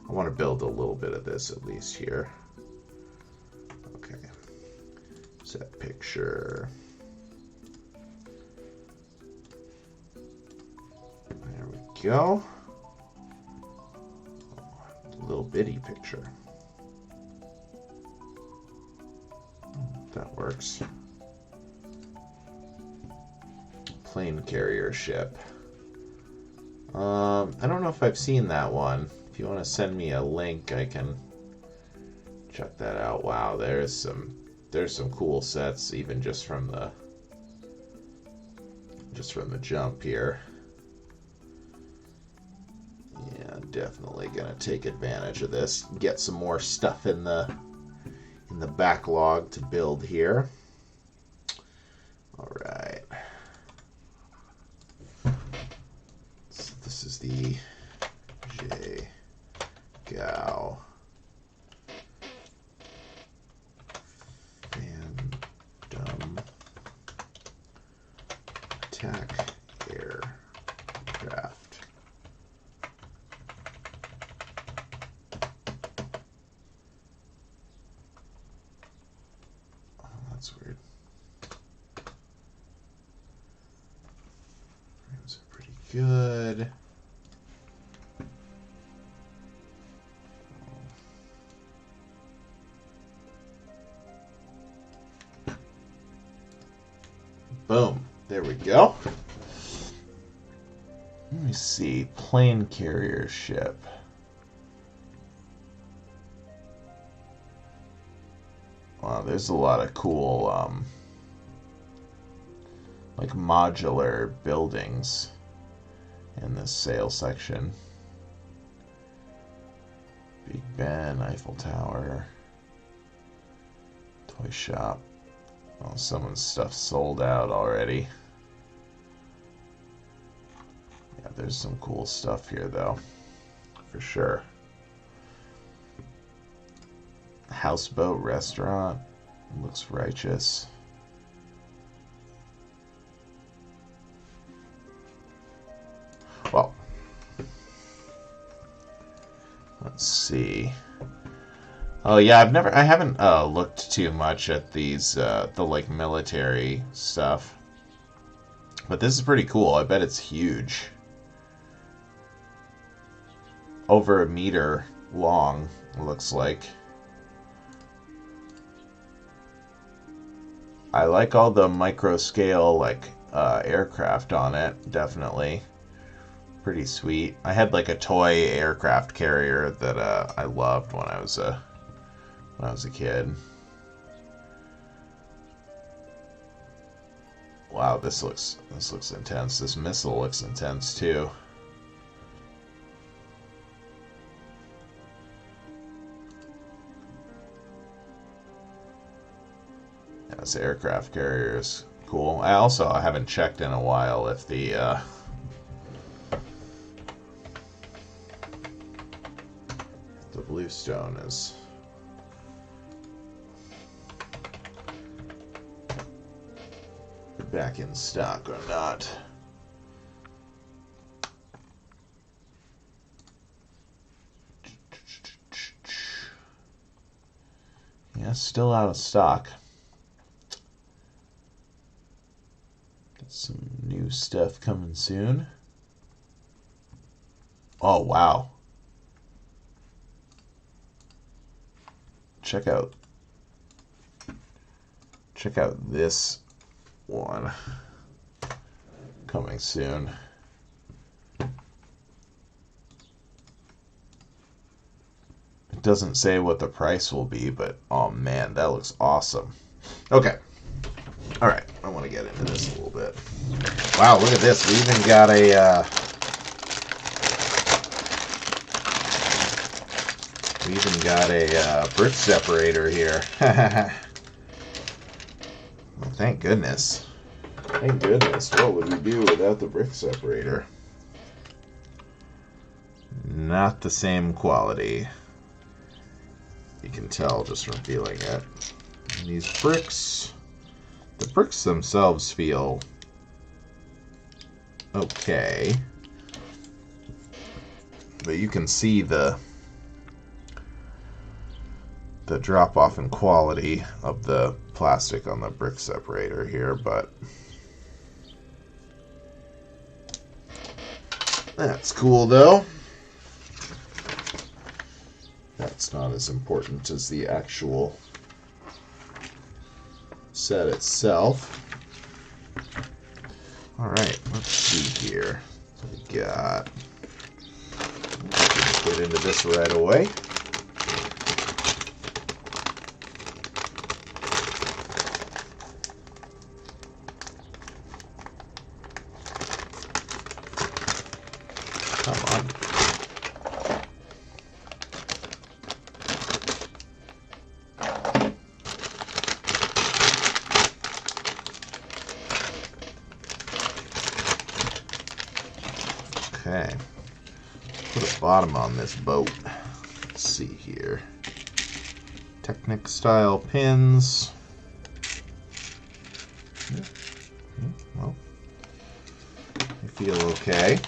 I want to build a little bit of this at least here. Okay. Set picture. There we go. Little bitty picture. That works. Plane carrier ship. I don't know if I've seen that one. If you want to send me a link, I can check that out. Wow, there's some cool sets even just from the jump here. Yeah, definitely gonna take advantage of this. Get some more stuff in the backlog to build here. All right. So this is the Zhe Gao Phantom attack aircraft. Oh, that's weird. Frames are pretty good. Boom. There we go. Let me see. Plane carrier ship. Wow, there's a lot of cool, like modular buildings in this sales section. Big Ben, Eiffel Tower, toy shop. Oh, someone's stuff sold out already. Yeah, there's some cool stuff here, though, for sure. Houseboat restaurant. Looks righteous. Well, let's see. Oh yeah, I haven't looked too much at these the like military stuff, but this is pretty cool. I bet it's huge, over a meter long. It looks like. I like all the micro scale like aircraft on it. Definitely pretty sweet. I had like a toy aircraft carrier that I loved when I was a kid. Wow, this looks intense. This missile looks intense too. Yeah, this aircraft carrier is cool. I haven't checked in a while if the Bluestone is back in stock or not. Yeah, still out of stock. Got some new stuff coming soon. Oh, wow. Check out this one coming soon. It doesn't say what the price will be, but oh man, that looks awesome. Okay. All right, I want to get into this a little bit. Wow, look at this. We even got a brick separator here. Well, thank goodness. Thank goodness. What would we do without the brick separator? Not the same quality. You can tell just from feeling it. And these bricks, the bricks themselves feel okay. But you can see the drop off in quality of the plastic on the brick separator here, but that's cool though. That's not as important as the actual set itself. Alright, let's see here. So we got, let's get into this right away. Come on. Okay. Put a bottom on this boat. Let's see here. Technic style pins. Well, I feel okay.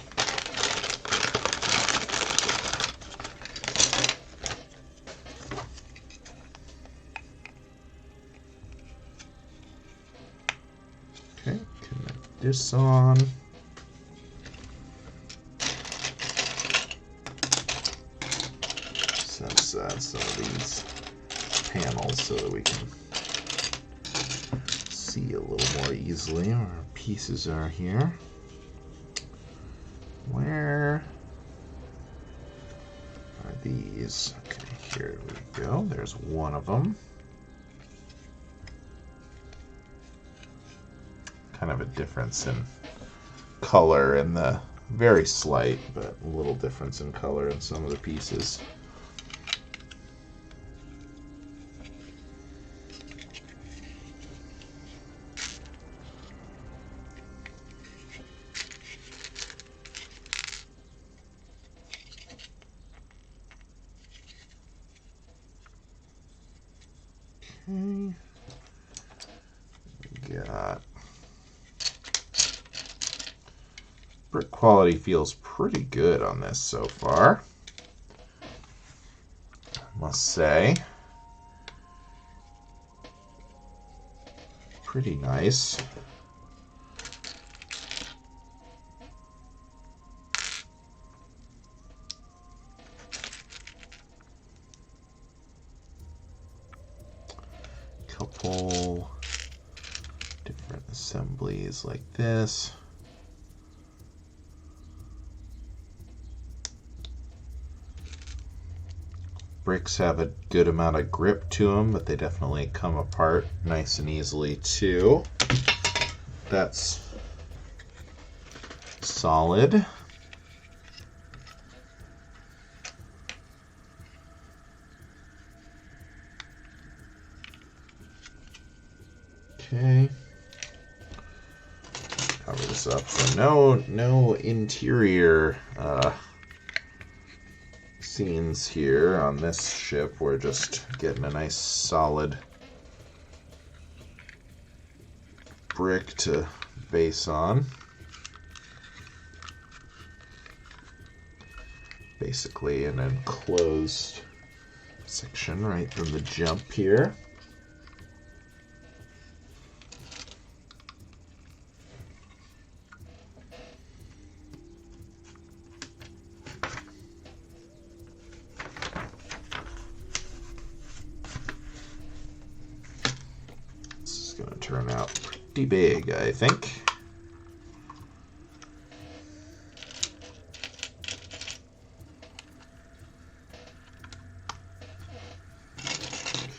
Okay, connect this on. Sense some of these panels so that we can see a little more easily where our pieces are here. Where are these? Okay, here we go. There's one of them. Kind of a difference in color in the very slight, but a little difference in color in some of the pieces. Okay. We got brick quality feels pretty good on this so far, I must say. Pretty nice. Couple different assemblies like this. Bricks have a good amount of grip to them, but they definitely come apart nice and easily too. That's solid. Okay. Cover this up. So no interior scenes here on this ship. We're just getting a nice solid brick to base on. Basically an enclosed section right from the jump here. Going to turn out pretty big, I think.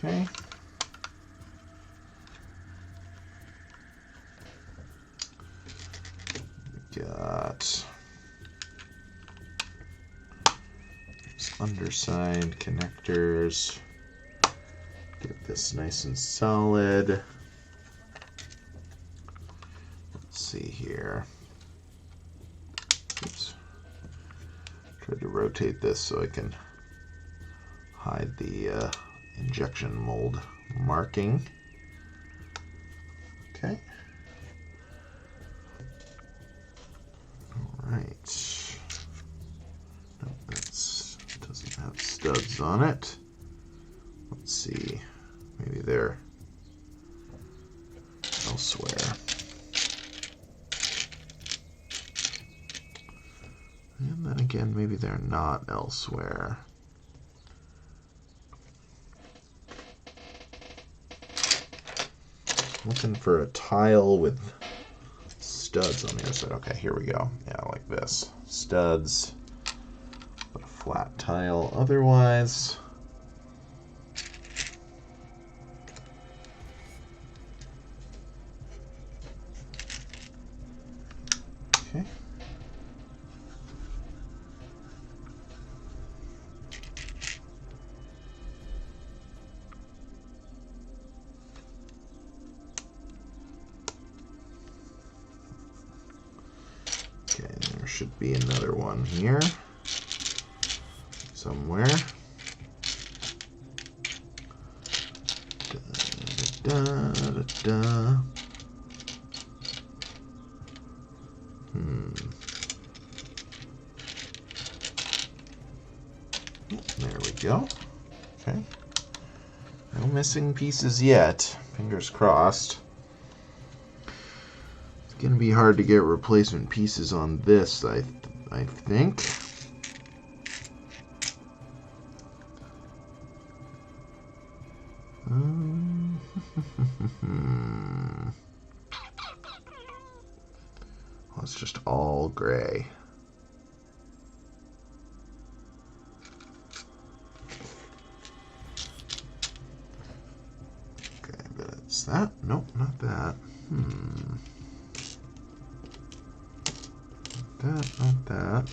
Okay. Got some underside connectors. Get this nice and solid. See here. Oops. Try to rotate this so I can hide the injection mold marking. Okay. All right. Nope, that doesn't have studs on it. Let's see. Maybe they're elsewhere. And then again, maybe they're not elsewhere. Looking for a tile with studs on the other side. Okay, here we go. Yeah, like this. Studs, but a flat tile otherwise. Okay. Okay, there should be another one here somewhere. Da, da, da, da. There we go. Okay. No missing pieces yet. Fingers crossed. It's gonna be hard to get replacement pieces on this, I think. Well, it's just all gray. Okay, but it's that. Nope, not that. Not that, not that.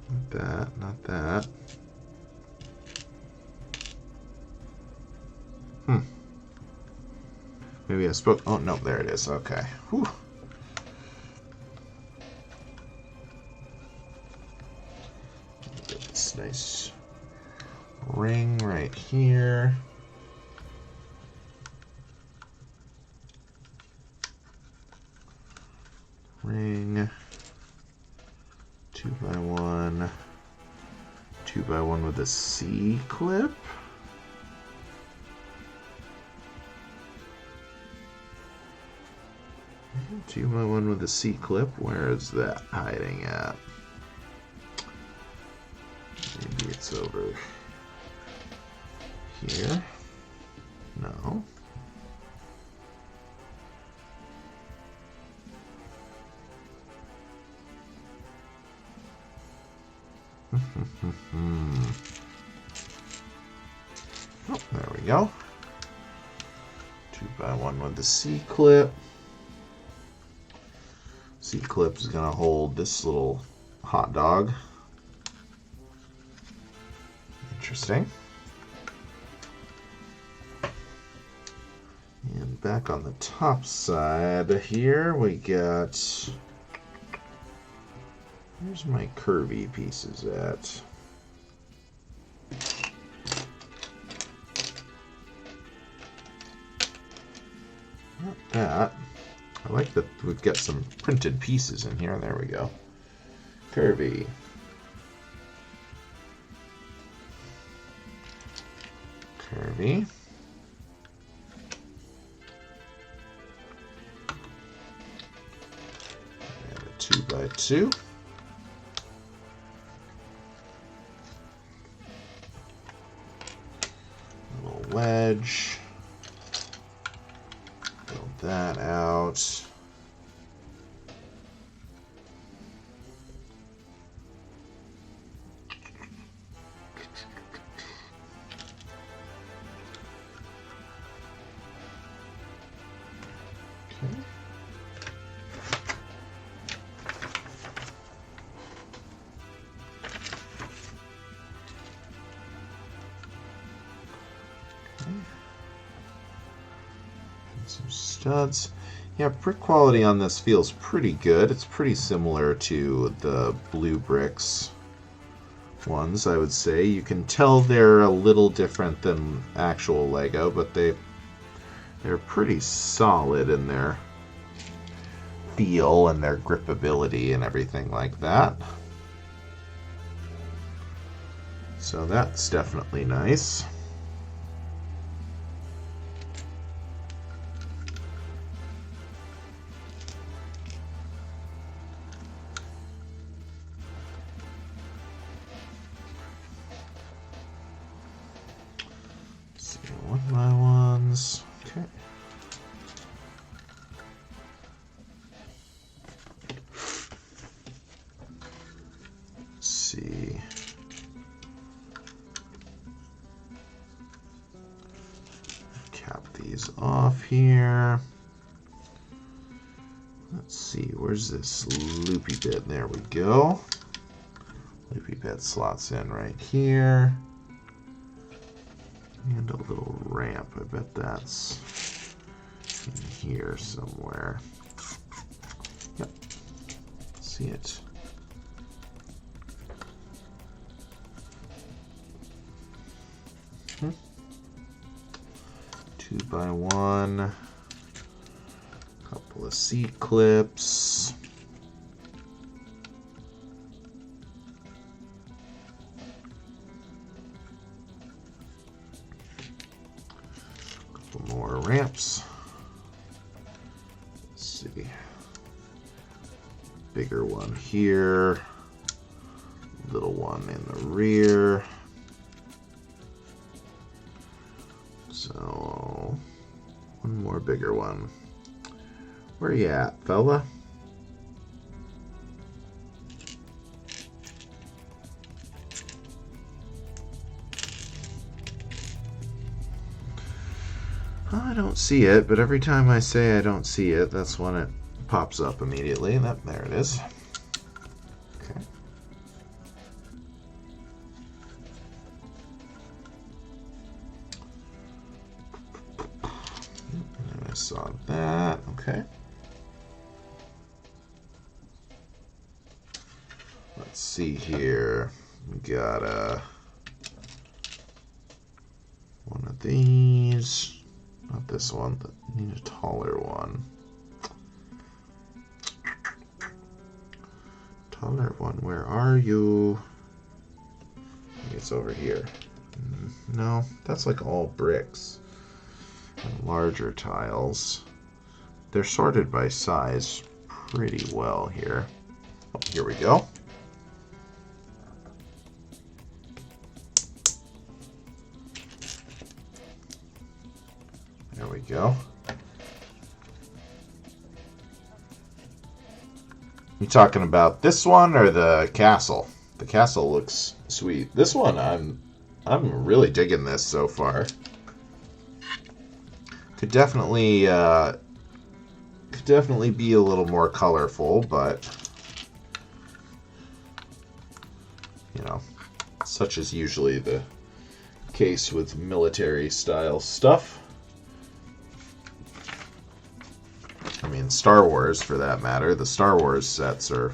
Not that, not that. Maybe I spoke. Oh, no, there it is. Okay. Whew. Get this nice ring right here. Ring. 2x1. 2x1 with a C clip. 2x1 with a C clip. Where is that hiding at? Maybe it's over here. No. Oh, there we go. 2x1 with the C clip. C clip is going to hold this little hot dog. Interesting. And back on the top side here, we got. Where's my curvy pieces at? Not that. I like that we've got some printed pieces in here. There we go. Curvy. Curvy. And a 2x2. A little wedge. Build that out. Some studs. Yeah, brick quality on this feels pretty good. It's pretty similar to the blue bricks ones, I would say. You can tell they're a little different than actual Lego, but they're pretty solid in their feel and their gripability and everything like that. So that's definitely nice. Let's see, one by ones. Okay. Let's see. Cap these off here. Let's see, where's this loopy bit? There we go. Loopy bit slots in right here. And a little ramp. I bet that's in here somewhere. Yep. See it. Hmm. 2x1. Couple of seat clips. Couple more ramps. Let's see. Bigger one here. Little one in the rear. So, one more bigger one. Where you at, fella? I don't see it, but every time I say I don't see it, that's when it pops up immediately. There it is. Okay. I saw that. Okay. Let's see here. We got one of these. Not this one. I need a taller one. Taller one. Where are you? I think it's over here. No, that's like all bricks. And larger tiles. They're sorted by size pretty well here. Oh, here we go. There we go. You talking about this one or the castle? The castle looks sweet. This one, I'm really digging this so far. Could definitely be a little more colorful, but you know, such is usually the case with military style stuff. I mean, Star Wars, for that matter. The Star Wars sets are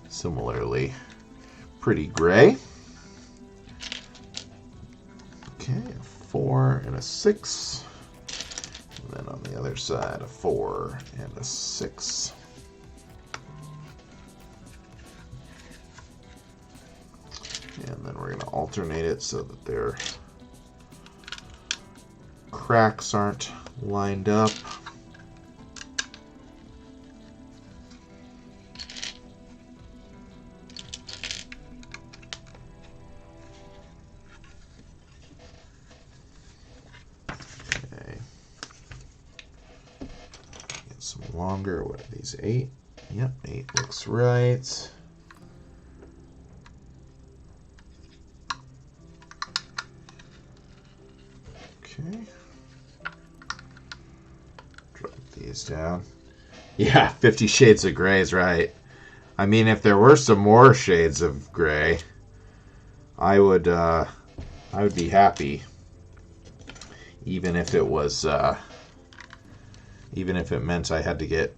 similarly pretty gray. Okay, a 4 and a 6. And then on the other side, a 4 and a 6. And then we're going to alternate it so that their cracks aren't lined up. Longer. What are these? 8? Yep, 8 looks right. Okay. Drop these down. Yeah, 50 Shades of Grey is right. I mean, if there were some more shades of gray, I would be happy. Even if it was Even if it meant I had to get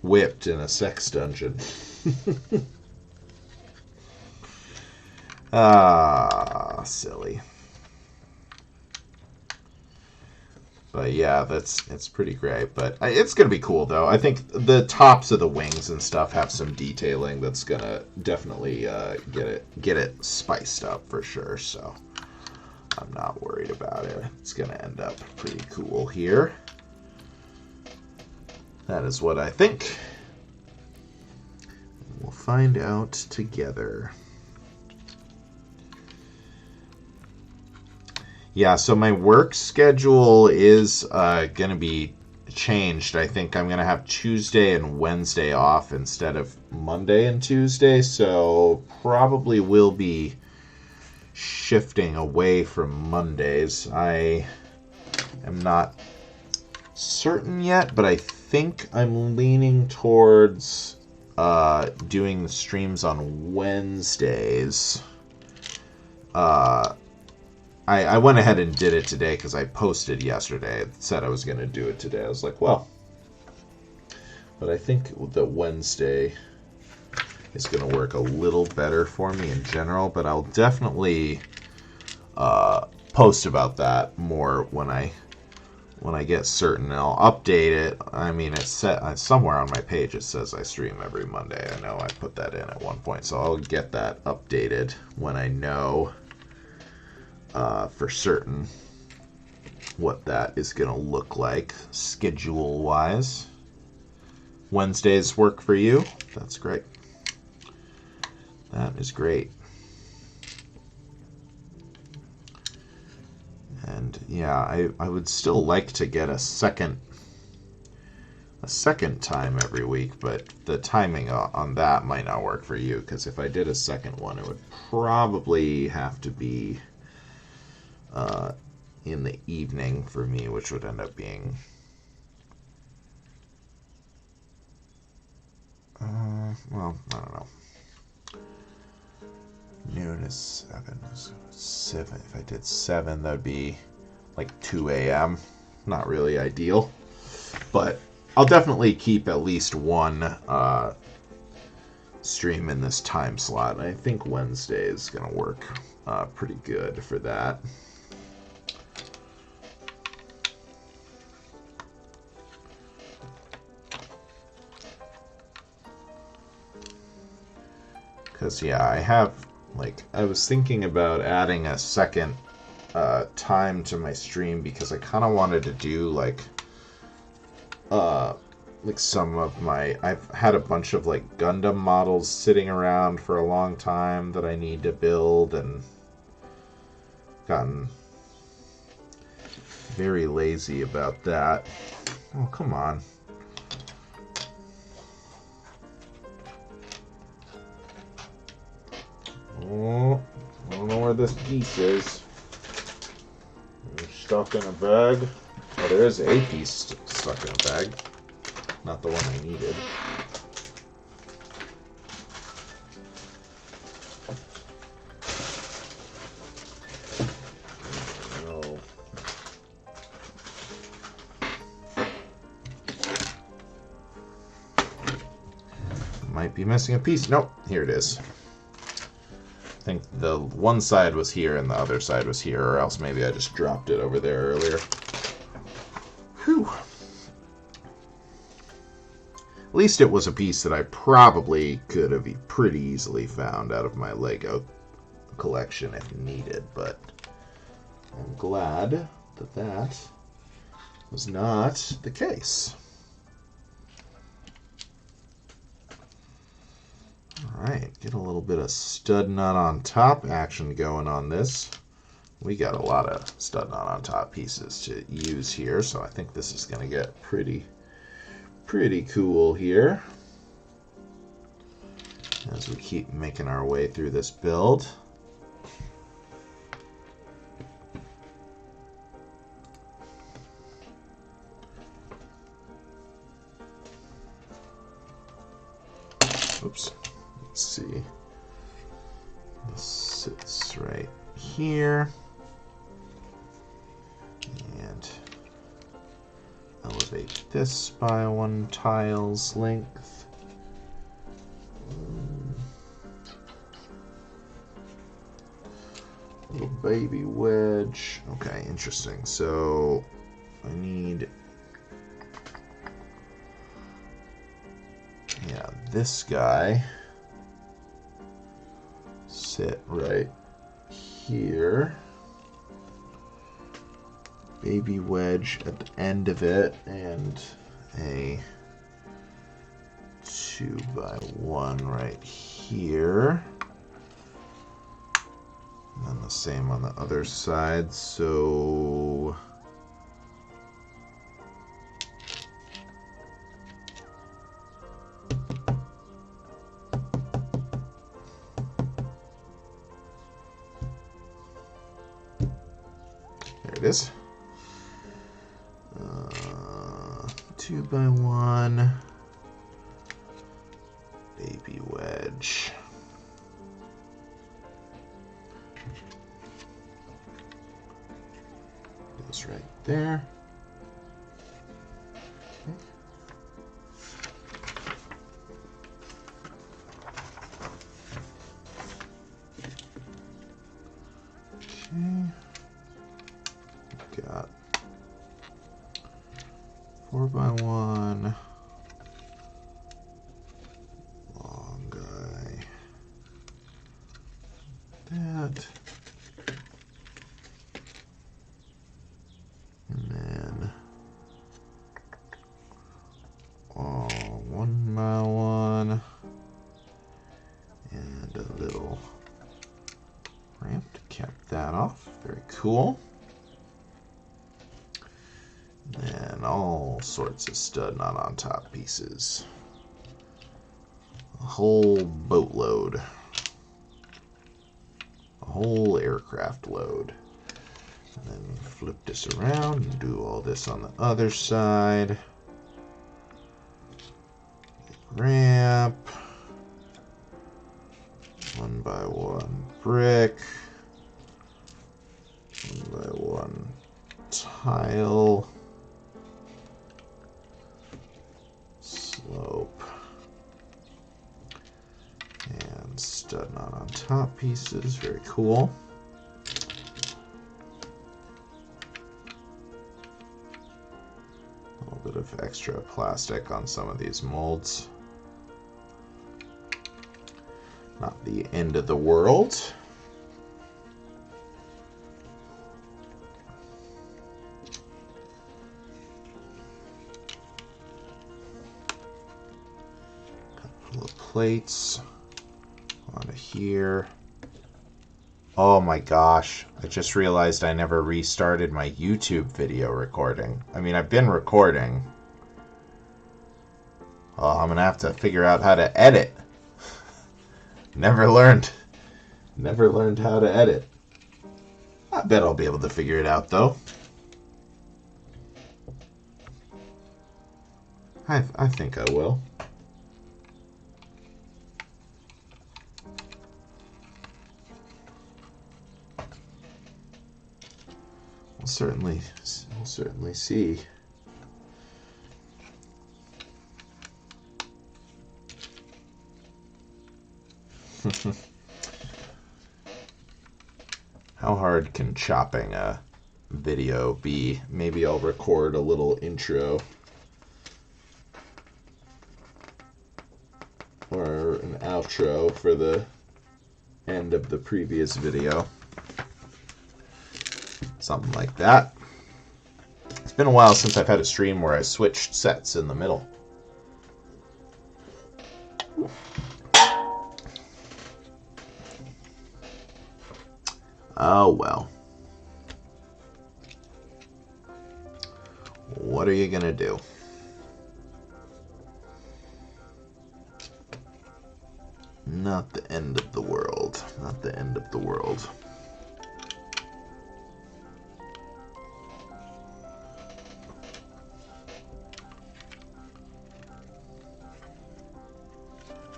whipped in a sex dungeon. Ah, silly. But yeah, it's pretty great. But it's gonna be cool though. I think the tops of the wings and stuff have some detailing that's gonna definitely get it spiced up for sure. So I'm not worried about it. It's gonna end up pretty cool here. That is what I think. We'll find out together. Yeah, so my work schedule is going to be changed. I think I'm going to have Tuesday and Wednesday off instead of Monday and Tuesday, so probably will be shifting away from Mondays. I am not certain yet, but I think I'm leaning towards doing the streams on Wednesdays. I went ahead and did it today because I posted yesterday. It said I was going to do it today. I was like, well. But I think the Wednesday is going to work a little better for me in general. But I'll definitely post about that more when I get certain. I'll update it. I mean, it's set somewhere on my page. It says I stream every Monday. I know I put that in at one point. So I'll get that updated when I know for certain what that is going to look like schedule-wise. Wednesdays work for you? That's great. That is great. And yeah, I would still like to get a second time every week, but the timing on that might not work for you, because if I did a second one, it would probably have to be in the evening for me, which would end up being well, I don't know. Noon is 7. If I did 7, that would be like 2 a.m. Not really ideal, but I'll definitely keep at least one stream in this time slot. I think Wednesday is going to work pretty good for that. Because, yeah, I was thinking about adding a second time to my stream because I kind of wanted to do, like some of my... I've had a bunch of, like, Gundam models sitting around for a long time that I need to build, and gotten very lazy about that. Oh, come on. Oh, I don't know where this piece is. It's stuck in a bag. Oh, there is a piece stuck in a bag. Not the one I needed. No. Might be missing a piece. Nope, here it is. I think the one side was here and the other side was here, or else maybe I just dropped it over there earlier. Whew. At least it was a piece that I probably could have pretty easily found out of my Lego collection if needed, but I'm glad that that was not the case. Alright, get a little bit of stud nut on top action going on this. We got a lot of stud nut on top pieces to use here, so I think this is going to get pretty cool here as we keep making our way through this build. Oops. Let's see. This sits right here. And elevate take this by 1 tile's length. Little baby wedge. Okay, interesting. So I need, yeah, this guy sit right here. Baby wedge at the end of it, and a 2x1 right here. And then the same on the other side, so there it is. 2x1 baby wedge. Goes right there. Okay. Got 4x1 long guy. That. And then 1x1 and a little ramp to cap that off. Very cool. And all sorts of stud not on top pieces. A whole boatload. A whole aircraft load. And then flip this around and do all this on the other side. Big ramp. 1x1 brick. 1x1 tile. Slope. And stud not on top pieces. Very cool. A little bit of extra plastic on some of these molds. Not the end of the world. Couple of plates onto here. Oh my gosh, I just realized I never restarted my YouTube video recording. I mean, I've been recording. Oh, I'm gonna have to figure out how to edit. Never learned how to edit. I bet I'll be able to figure it out though. I think I will. We'll certainly see. How hard can chopping a video be? Maybe I'll record a little intro or an outro for the end of the previous video. Something like that. It's been a while since I've had a stream where I switched sets in the middle. Oh well. What are you gonna do? Not the end of the world. Not the end of the world.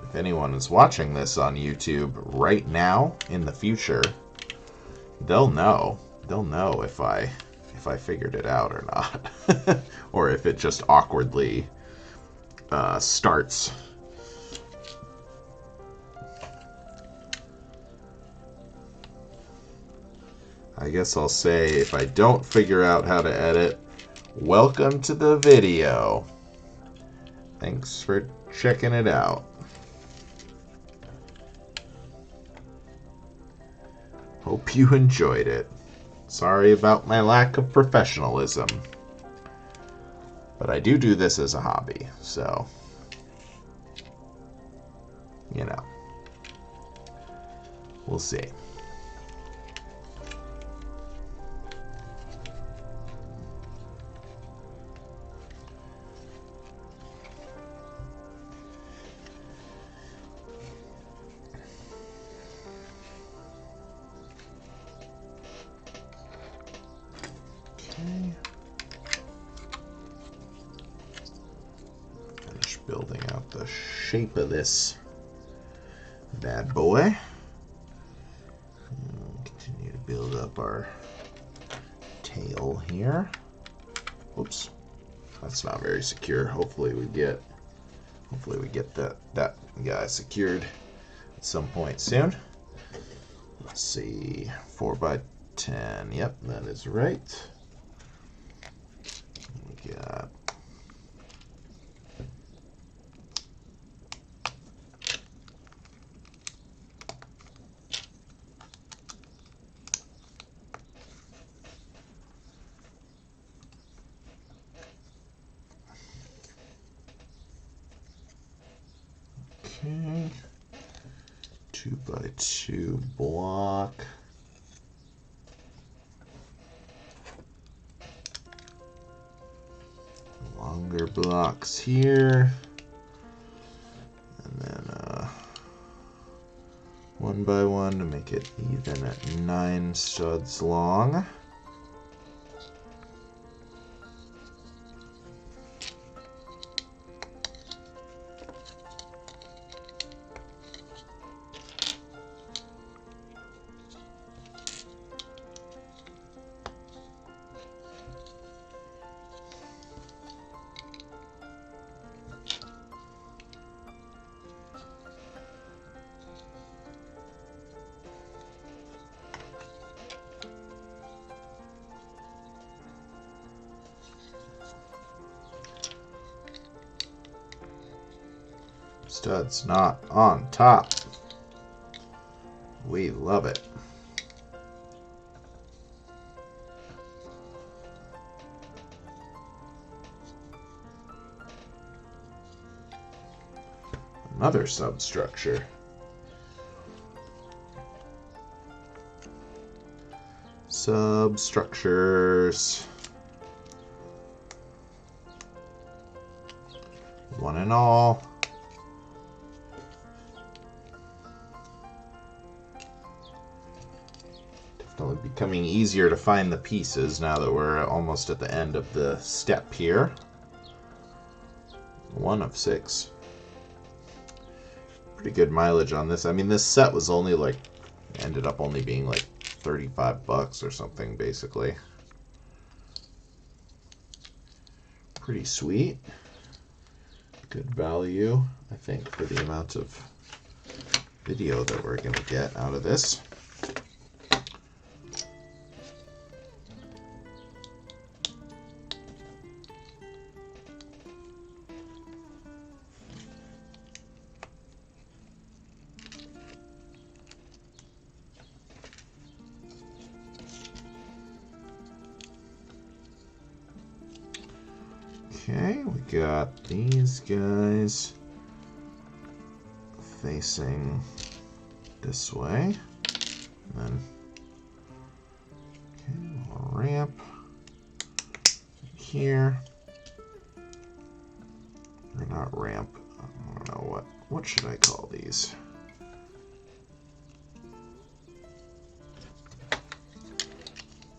If anyone is watching this on YouTube right now in the future, they'll know if I if I figured it out or not. Or if it just awkwardly starts. I guess I'll say, if I don't figure out how to edit, welcome to the video. Thanks for checking it out. Hope you enjoyed it. Sorry about my lack of professionalism. But I do this as a hobby, so, you know, we'll see. Okay. Finish building out the shape of this bad boy. And continue to build up our tail here. Oops, that's not very secure. Hopefully we get that guy secured at some point soon. Let's see, 4x10. Yep, that is right. We got okay, 2x2 block. Longer blocks here, and then 1x1 to make it even at 9 studs long. Studs not on top. We love it. Another substructure. Substructures. One and all. Definitely becoming easier to find the pieces now that we're almost at the end of the step here. 1 of 6. Pretty good mileage on this. I mean, this set was only like, ended up only being like $35 or something, basically. Pretty sweet. Good value, I think, for the amount of video that we're going to get out of this. Okay, we got these guys facing this way. And then, okay, a ramp here. Or not ramp. I don't know what should I call these?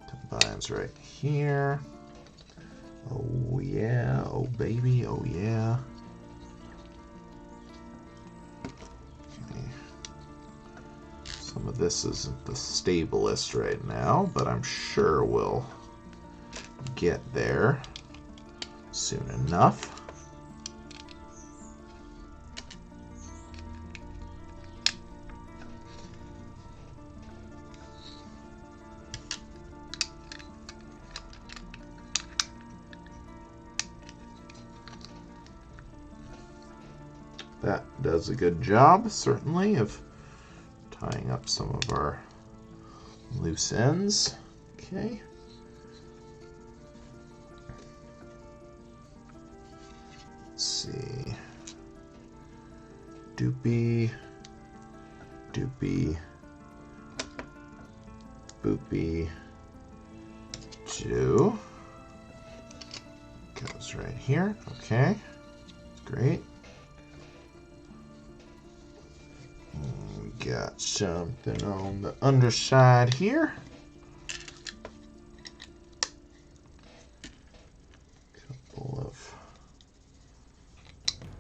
Combines right here. Oh yeah, oh baby, oh yeah. Okay. Some of this isn't the stablest right now, but I'm sure we'll get there soon enough. That does a good job, certainly, of tying up some of our loose ends. Okay. Let's see. Doopy, doopy, boopy, Jew. Goes right here. Okay. Great. Got something on the underside here. Couple of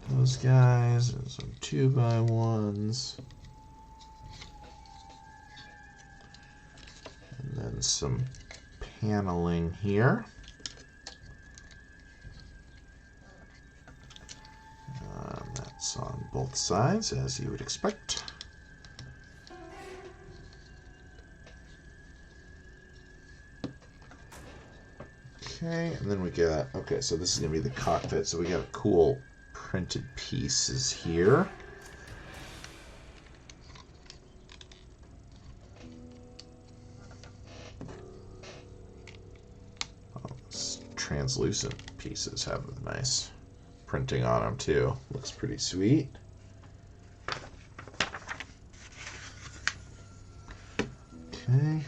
those guys and some 2x1s. And then some paneling here. That's on both sides, as you would expect. Okay, and then we got, okay, so this is going to be the cockpit. So we got cool printed pieces here. Oh, translucent pieces have nice printing on them too. Looks pretty sweet. Okay.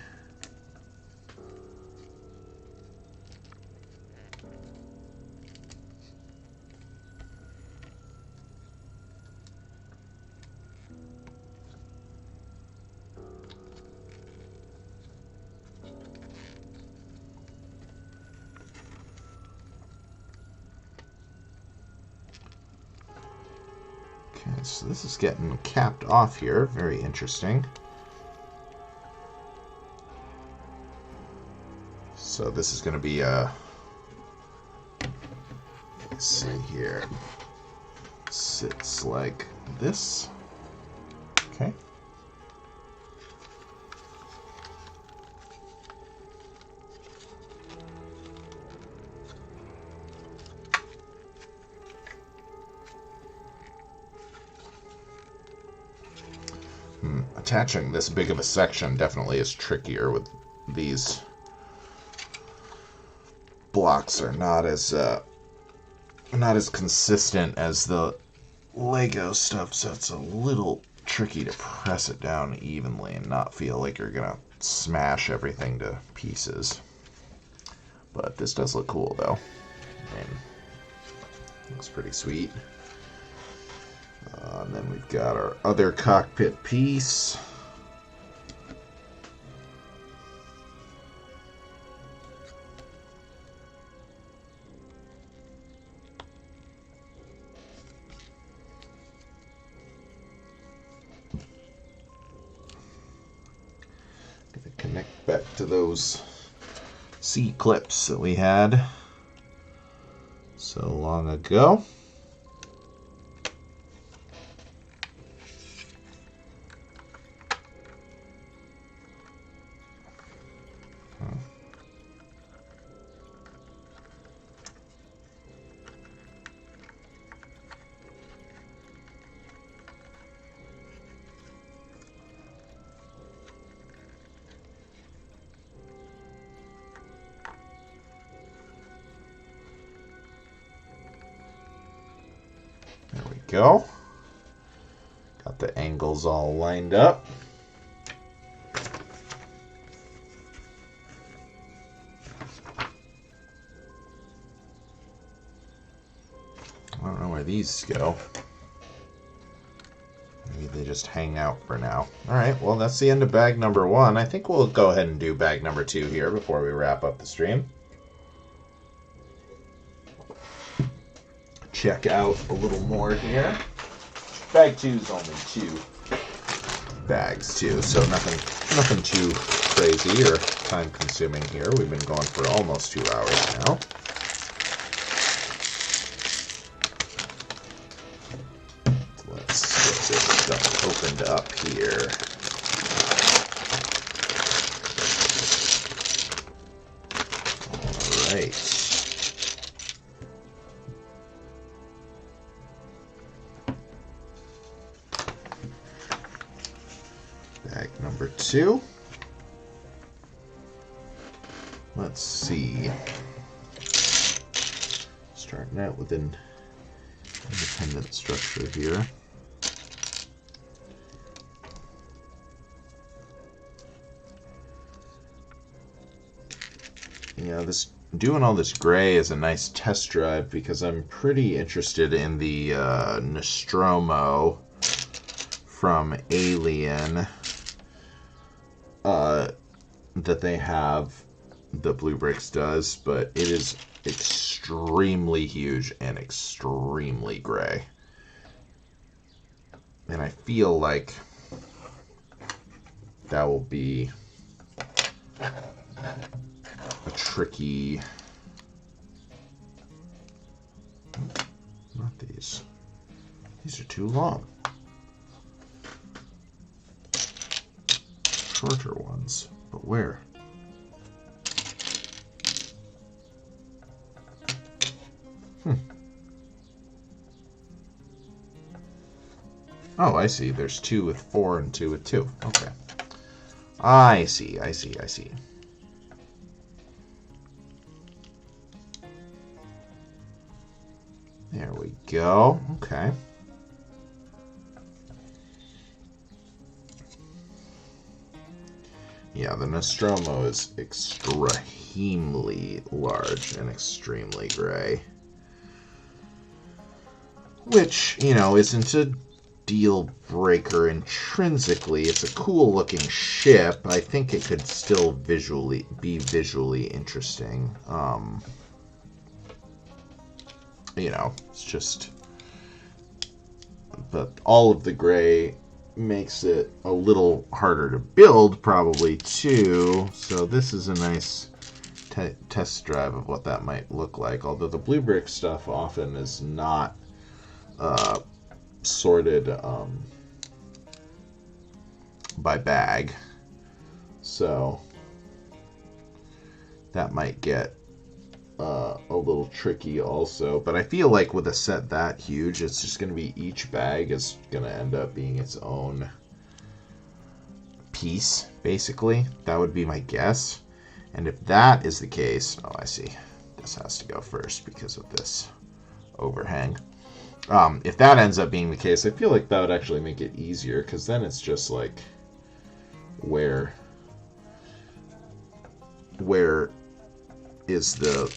Okay, so this is getting capped off here. Very interesting. So this is going to be a, let's see here, sits like this. Okay. Attaching this big of a section definitely is trickier with these blocks are not as consistent as the Lego stuff, so it's a little tricky to press it down evenly and not feel like you're gonna smash everything to pieces. But this does look cool though. I mean, looks pretty sweet. And then we've got our other cockpit piece. Gonna connect back to those C clips that we had so long ago. There we go. Got the angles all lined up. I don't know where these go. Maybe they just hang out for now. Alright, well that's the end of bag number 1. I think we'll go ahead and do bag number 2 here before we wrap up the stream. Check out a little more here. Bag 2 is only 2 bags too, so nothing too crazy or time consuming here. We've been going for almost 2 hours now. Let's get this stuff opened up here. All right. Bag number 2. Let's see. Starting out with an independent structure here. Yeah, doing all this gray is a nice test drive because I'm pretty interested in the Nostromo from Alien that they have, the Blue Bricks does, but it is extremely huge and extremely gray. And I feel like that will be a tricky... Not these. These are too long. Shorter ones. But where? Oh, I see. There's 2 with 4 and 2 with 2. Okay. I see. There we go. Okay. Yeah, the Nostromo is extremely large and extremely gray. Which, isn't a deal breaker intrinsically. It's a cool looking ship. I think it could still be visually interesting. It's just... But all of the gray makes it a little harder to build, probably, too. So this is a nice test drive of what that might look like. Although the Blue Brick stuff often is not sorted by bag. So that might get a little tricky also, but I feel like with a set that huge, it's just going to be each bag is going to end up being its own piece, basically. That would be my guess. And if that is the case, oh, I see. This has to go first because of this overhang. If that ends up being the case, I feel like that would actually make it easier, because then it's just like where is the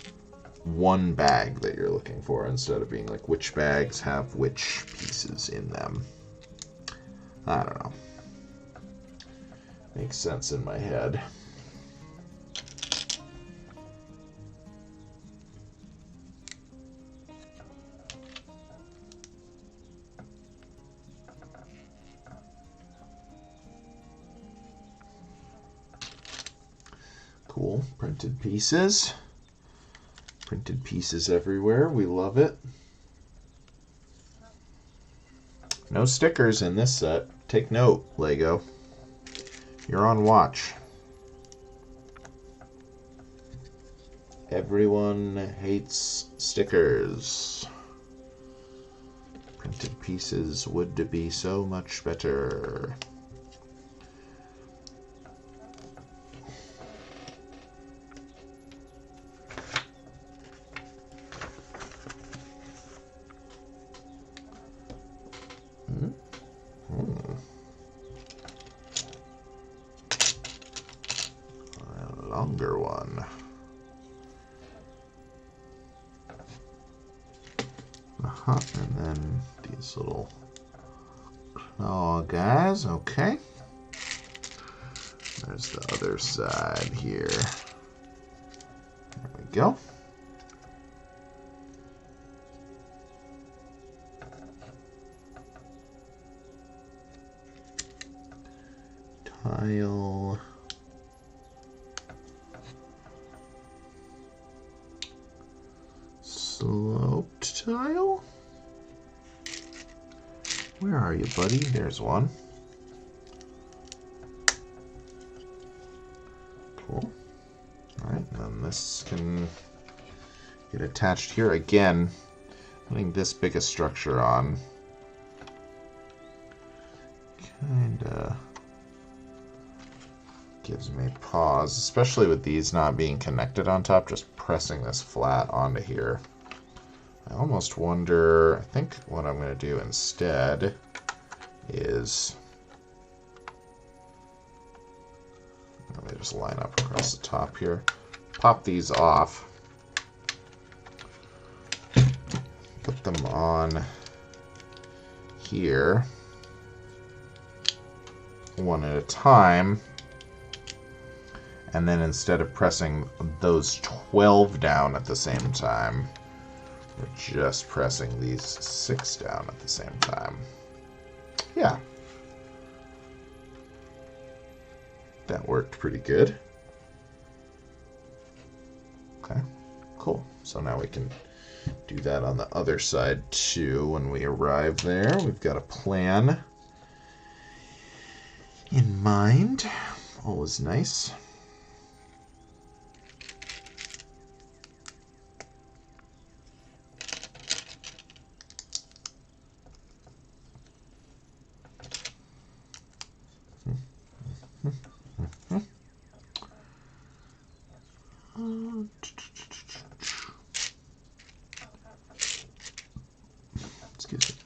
one bag that you're looking for, instead of being like which bags have which pieces in them. I don't know. Makes sense in my head. Cool. Printed pieces. Printed pieces everywhere. We love it. No stickers in this set. Take note, Lego. You're on watch. Everyone hates stickers. Printed pieces would be so much better. A longer one. And then these little claw guys. Okay. There's the other side here. There we go. tile. Sloped tile? Where are you, buddy? There's one. Cool. Alright, then this can get attached here again. Putting this big a structure on kinda gives me pause, especially with these not being connected on top, just pressing this flat onto here. I almost wonder, I think what I'm going to do instead is, let me just line up across the top here, pop these off, put them on here one at a time, and then instead of pressing those 12 down at the same time, we're just pressing these 6 down at the same time. Yeah. That worked pretty good. Okay, cool. So now we can do that on the other side too when we arrive there. We've got a plan in mind. Always nice. Excuse me.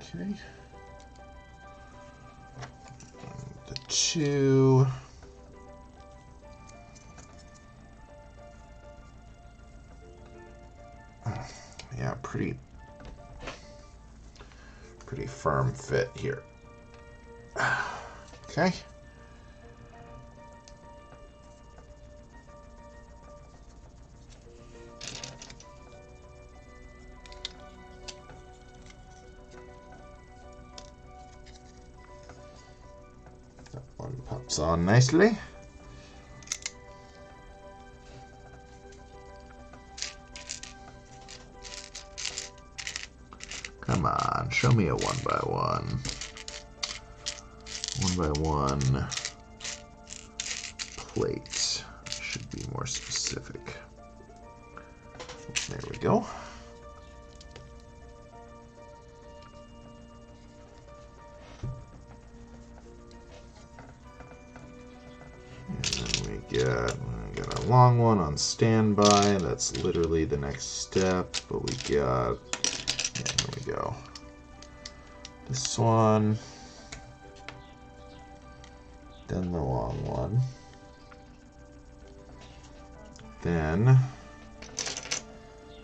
Okay. The 2. Yeah, pretty firm fit here. Okay. That one pops on nicely. Come on, show me a 1x1. 1x1 plate. Should be more specific. There we go. And then we got a long one on standby. That's literally the next step, but we got, yeah, here we go. This one, then the long one, then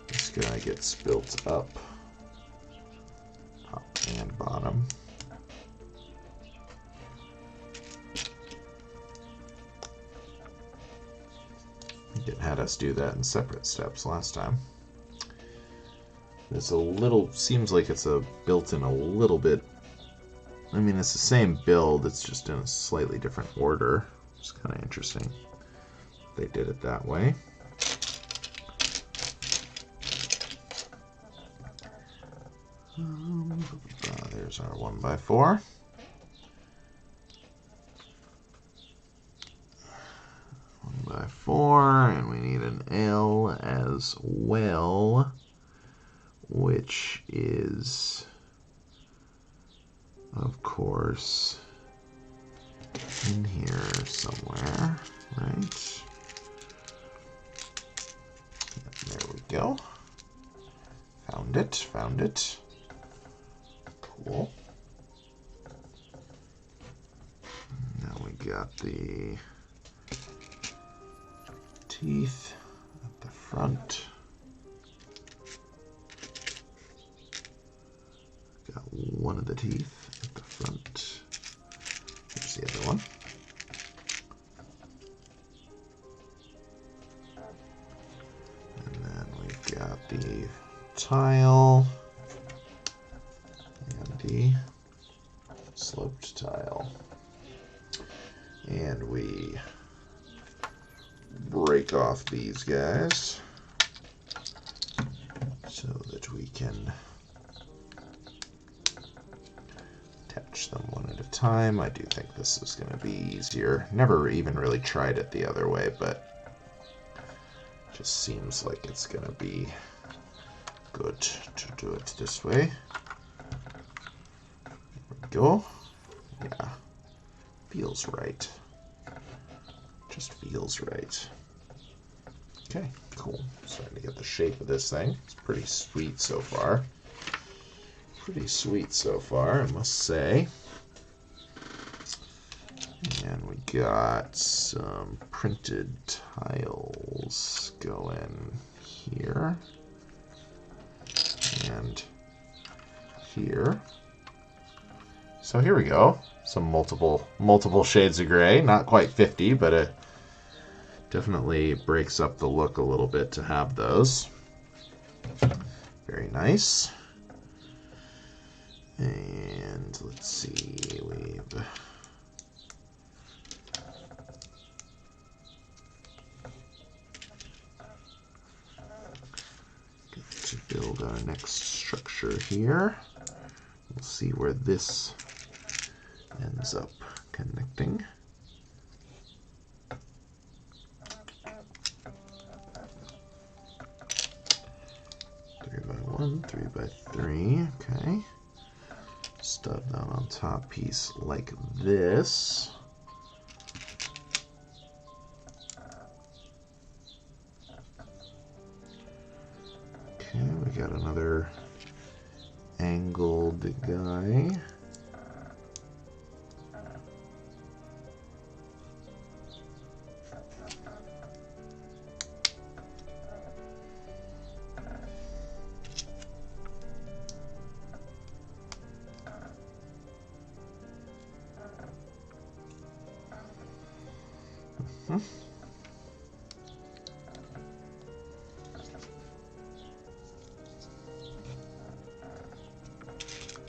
this guy gets built up, top and bottom. It had us do that in separate steps last time. It's a little, seems like it's built in a little bit, I mean it's the same build, it's just in a slightly different order. It's kind of interesting they did it that way. There's our 1x4. By 4, and we need an L as well, which is, of course, in here somewhere, right? There we go. Found it, found it. Cool. Now we got the teeth at the front. Got one of the teeth at the front. Here's the other one. got the tile and the sloped tile. And we break off these guys so that we can attach them one at a time. I do think this is going to be easier. Never even really tried it the other way, but it just seems like it's going to be good to do it this way. There we go. Yeah, feels right. Just feels right. Okay, cool. Starting to get the shape of this thing. It's pretty sweet so far. Pretty sweet so far, I must say. And we got some printed tiles going here and here. So here we go. Some multiple shades of gray. Not quite 50, but it definitely breaks up the look a little bit to have those. Very nice. And let's see, we've got to build our next structure here. We'll see where this ends up connecting. Three by one, 3 by 3, okay. Stud that on top piece like this. Okay, we got another angled guy.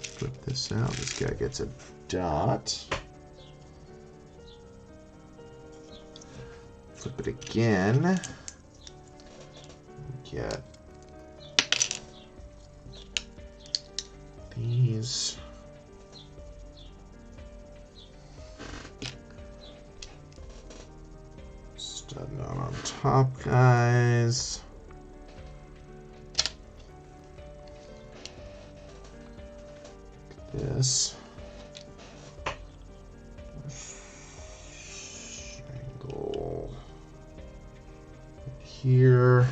Flip this out. This guy gets a dot. Flip it again. Get these. Stud knot on top, guys. This angle here,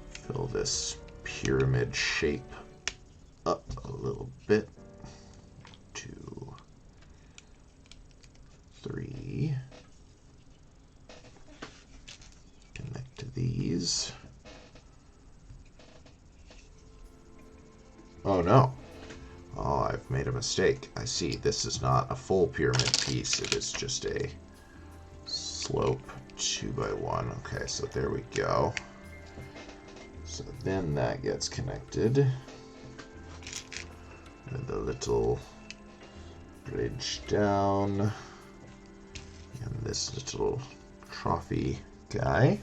fill this pyramid shape up a little bit. 2, 3, connect to these. Oh no. Oh, I've made a mistake. I see. This is not a full pyramid piece. It is just a slope 2 by 1. Okay, so there we go. So then that gets connected with a little bridge down and this little trophy guy.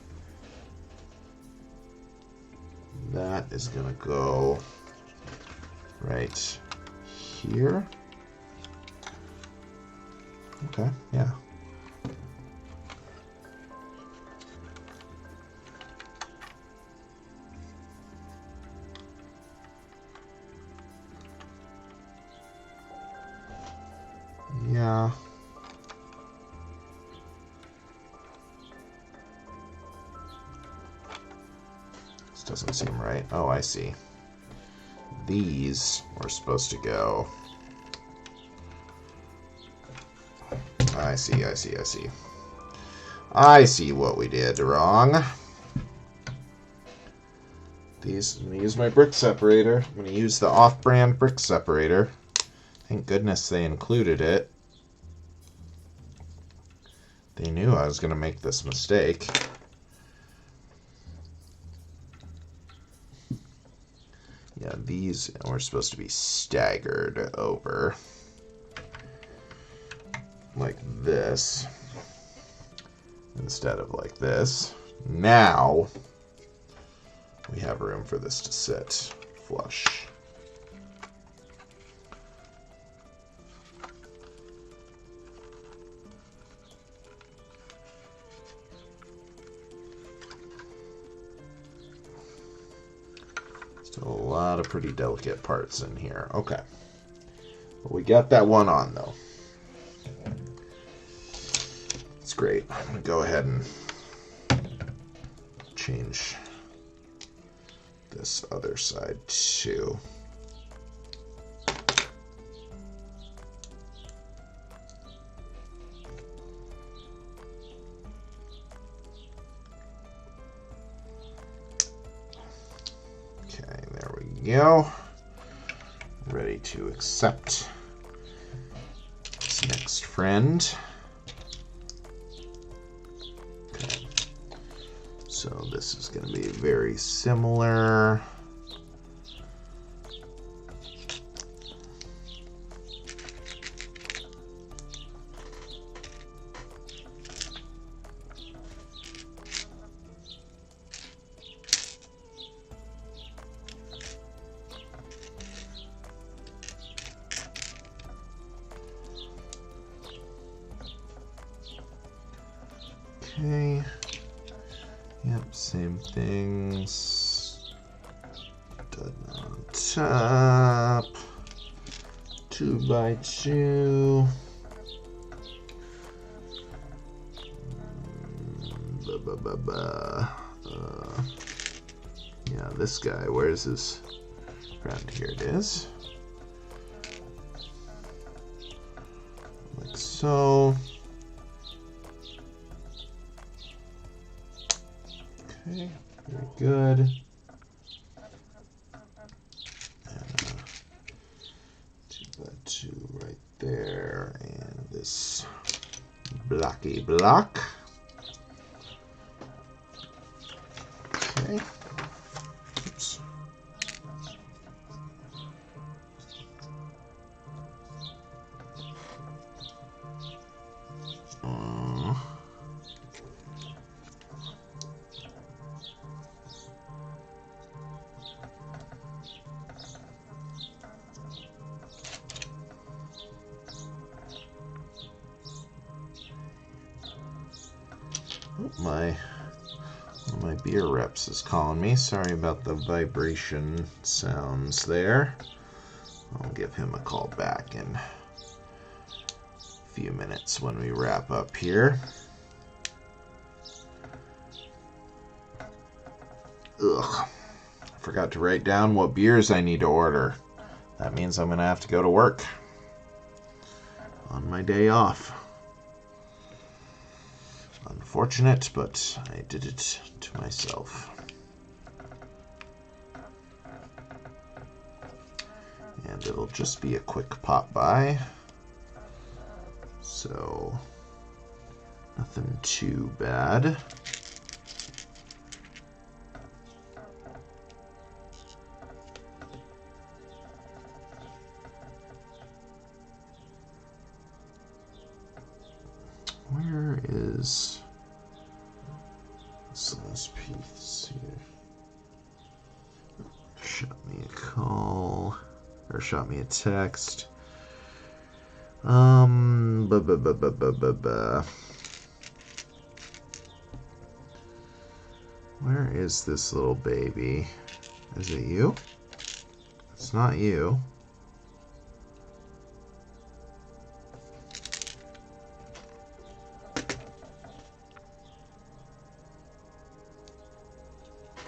That is going to go right here. Okay, yeah. Yeah. This doesn't seem right. Oh, I see. These were supposed to go. I see. I see what we did wrong. I'm going to use my brick separator. I'm going to use the off-brand brick separator. Thank goodness they included it. They knew I was going to make this mistake. Yeah, these were supposed to be staggered over like this instead of like this. Now we have room for this to sit flush. Still a lot of pretty delicate parts in here. Okay. Well, we got that one on, though. It's great. I'm going to go ahead and change this other side, too. Okay, there we go. Ready to accept this next friend. Okay. So this is going to be very similar. Okay. Yep, same things. Done on top. 2x2. Yeah, this guy, where's his friend? Here it is. Like so. Okay, very good. And 2x2 right there, and this blocky block. Okay. Oops. One of my beer reps is calling me. Sorry about the vibration sounds there. I'll give him a call back in a few minutes when we wrap up here. Ugh. I forgot to write down what beers I need to order. That means I'm going to have to go to work on my day off. Unfortunate, but I did it to myself. And it'll just be a quick pop by. So, nothing too bad. Where is this last piece here? Shot me a call, or shot me a text. Where is this little baby? Is it you? It's not you.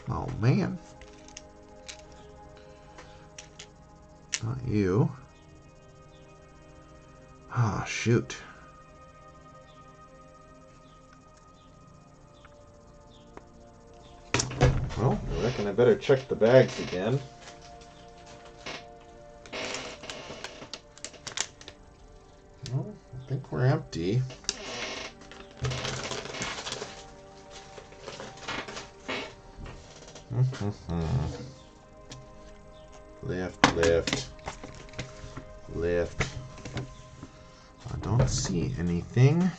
Oh man. Not you. Ah, oh, shoot. Well, I reckon I better check the bags again. Well, I think we're empty. Lift, lift, lift. I don't see anything.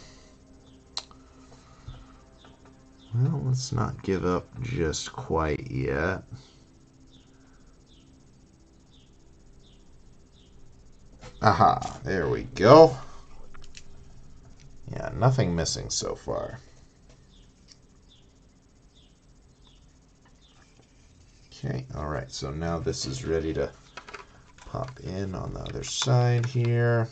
Well, let's not give up just quite yet. Aha, there we go. Yeah, nothing missing so far. Okay, alright, so now this is ready to pop in on the other side here.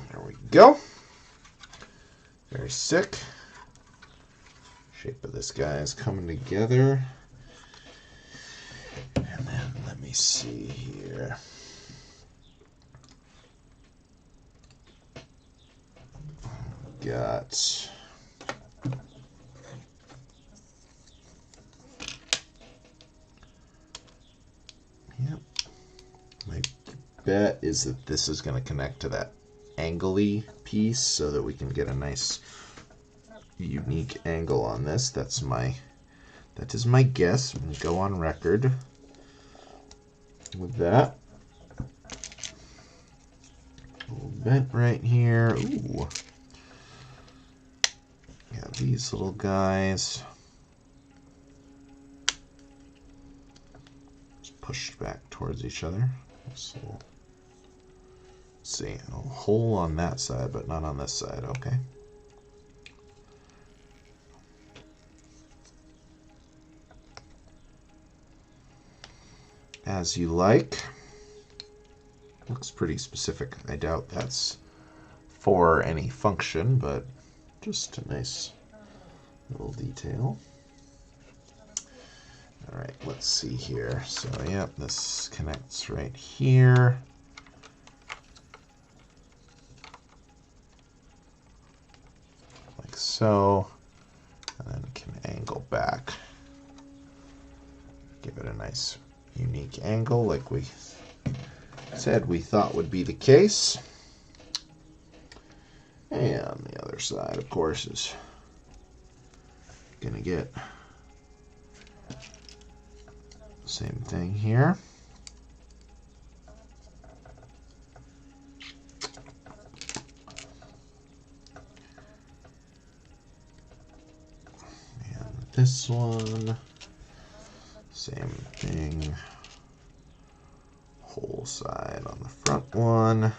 There we go. Very sick. Shape of this guy is coming together. And then let me see here. Got my bet is that this is going to connect to that angly piece so that we can get a nice unique angle on this. That is my guess. I'm going to go on record with that. A little bent right here. Ooh. Yeah, these little guys. Just pushed back towards each other. So, let's see, a hole on that side, but not on this side. Okay. As you like. Looks pretty specific. I doubt that's for any function, but just a nice little detail. All right, let's see here. So, yep, this connects right here. Like so. And then can angle back. Give it a nice unique angle like we said we thought would be the case. And the other side, of course, is going to get the same thing here. And this one, same thing. Whole side on the front one.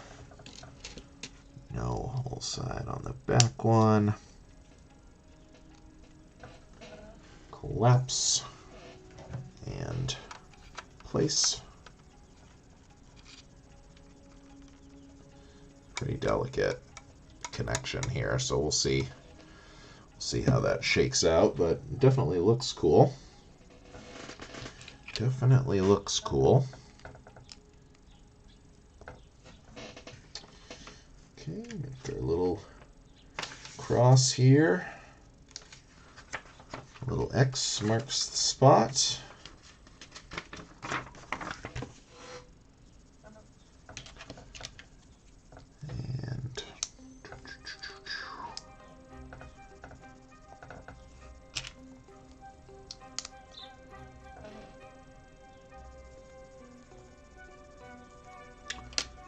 No whole side on the back one. Collapse and place. Pretty delicate connection here, so we'll see how that shakes out, but definitely looks cool. Definitely looks cool. Okay, make our little cross here. A little X marks the spot.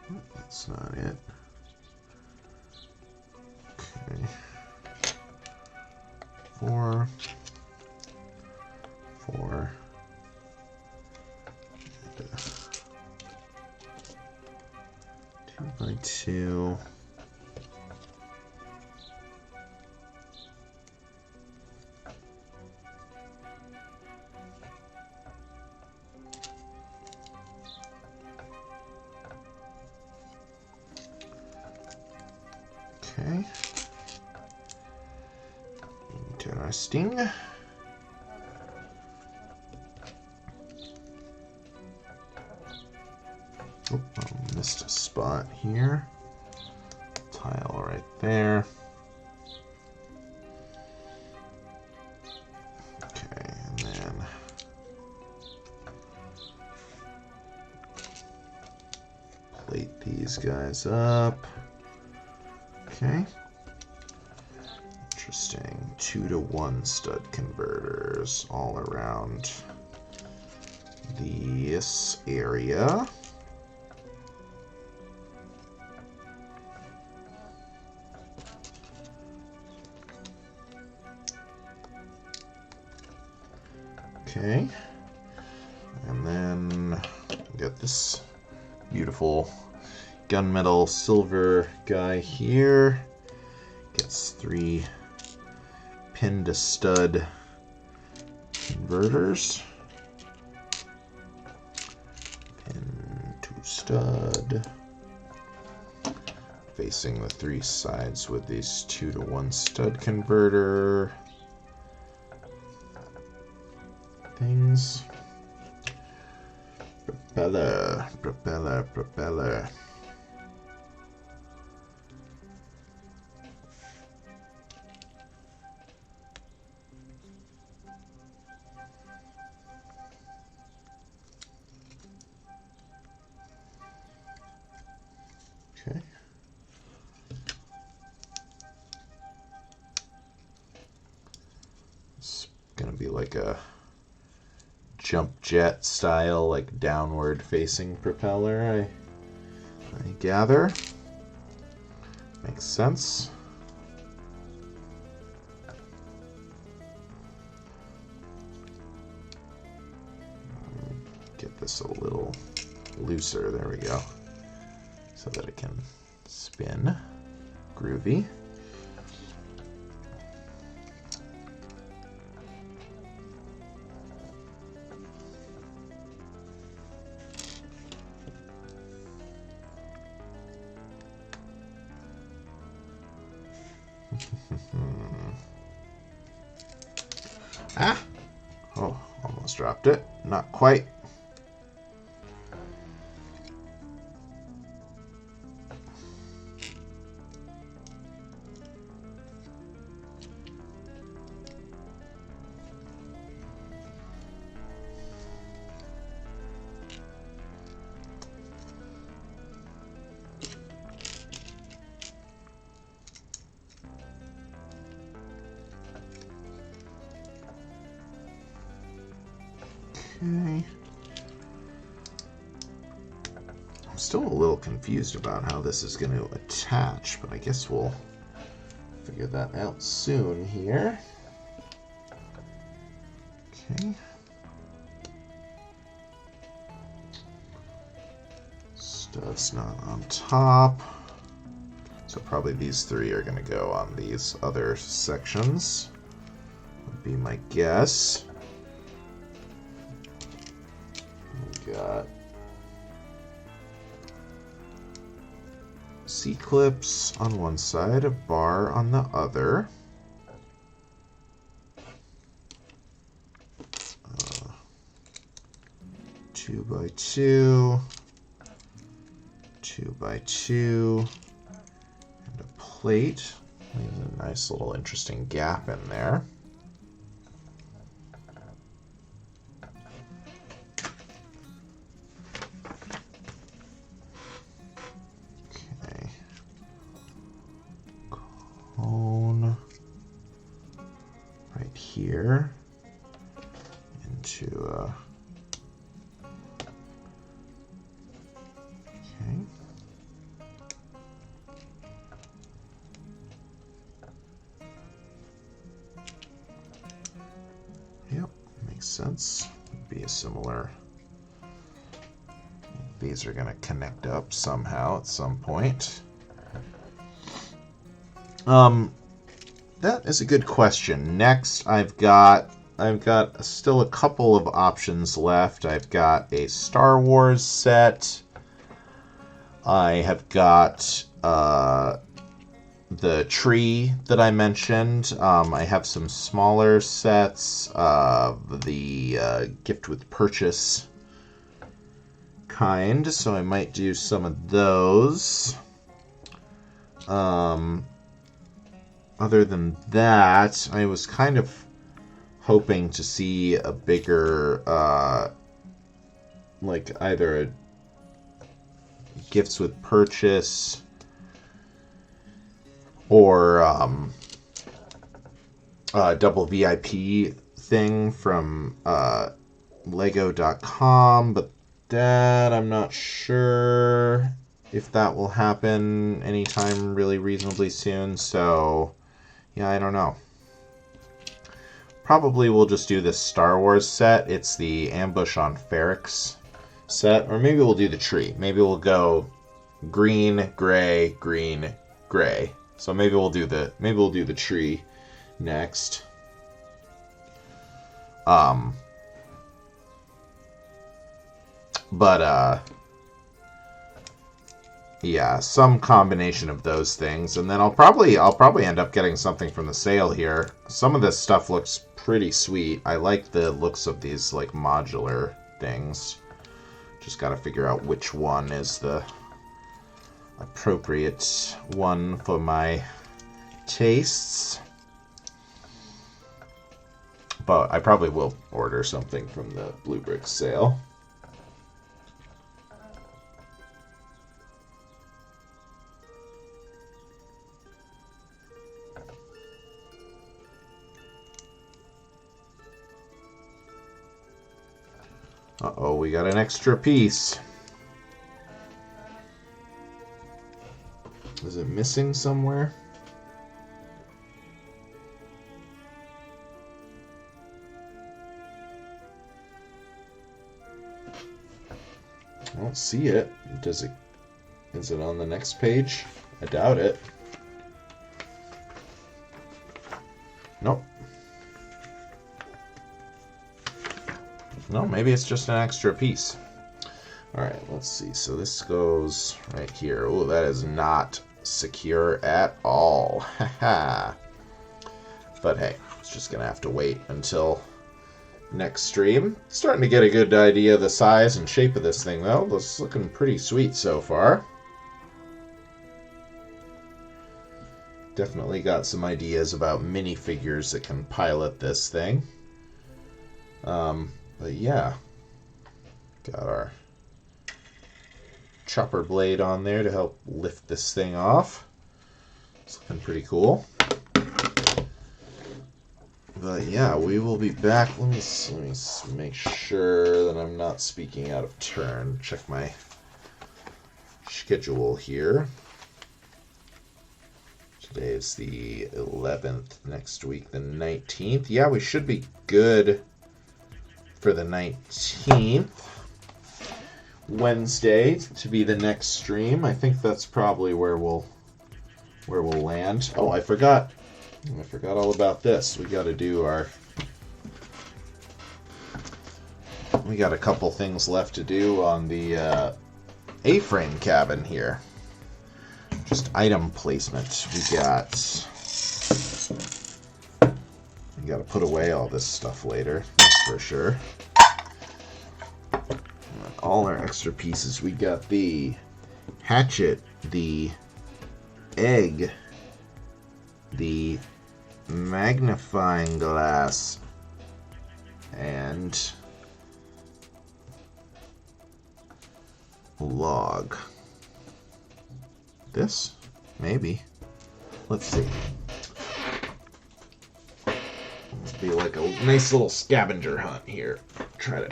And that's not it. Okay. 4, 4, and 2 by 2. Okay. Interesting. Oh, I missed a spot here. Tile right there. Okay, and then plate these guys up. Okay. Interesting. 2-to-1 stud converters all around this area. Okay, and then get this beautiful gunmetal silver guy here. Gets 3 pin to stud converters. Pin to stud. Facing the 3 sides with these 2-to-1 stud converter things. Propeller, propeller, propeller. Okay. It's gonna be like a jump jet style, like downward facing propeller, I gather. Makes sense. Get this a little looser, there we go, so that it can spin. Groovy. Ah! Oh, almost dropped it. Not quite. Okay. I'm still a little confused about how this is going to attach, but I guess we'll figure that out soon here. Okay. Stud's not on top. So probably these 3 are going to go on these other sections, would be my guess. We got C-clips on one side, a bar on the other. 2x2, 2x2, and a plate. Leaves a nice little interesting gap in there. Okay. Cone right here into a sense. Would be a similar. These are going to connect up somehow at some point. That is a good question. Next, I've got still a couple of options left. I've got a Star Wars set. I have got the tree that I mentioned. I have some smaller sets of the gift with purchase kind, so I might do some of those. Other than that, I was kind of hoping to see a bigger, like either a gifts with purchase or double VIP thing from Lego.com, but that I'm not sure if that will happen anytime really reasonably soon. So, yeah, I don't know. Probably we'll just do this Star Wars set. It's the Ambush on Ferrix set, or maybe we'll do the tree. Maybe we'll go green, gray, green, gray. So maybe we'll do the tree next. Yeah, some combination of those things, and then I'll probably end up getting something from the sale here. Some of this stuff looks pretty sweet. I like the looks of these like modular things. Just got to figure out which one is the appropriate one for my tastes. But I probably will order something from the Blue Brick sale. Uh-oh, we got an extra piece. Is it missing somewhere? I don't see it. Is it on the next page? I doubt it. Nope. No, maybe it's just an extra piece. Alright, let's see. So this goes right here. Oh, that is not secure at all. Haha. But hey, it's just going to have to wait until next stream. Starting to get a good idea of the size and shape of this thing, though. It's looking pretty sweet so far. Definitely got some ideas about minifigures that can pilot this thing. But yeah, got our chopper blade on there to help lift this thing off. It's looking pretty cool. But yeah, we will be back. Let me make sure that I'm not speaking out of turn. Check my schedule here. Today is the 11th. Next week, the 19th. Yeah, we should be good for the 19th. Wednesday to be the next stream. I think that's probably where we'll land. Oh, I forgot all about this. We got a couple things left to do on the A-frame cabin here. Just item placement. We got to put away all this stuff later, that's for sure. All our extra pieces. We got the hatchet, the egg, the magnifying glass, and log. This? Maybe. Let's see. It'll be like a nice little scavenger hunt here. Try to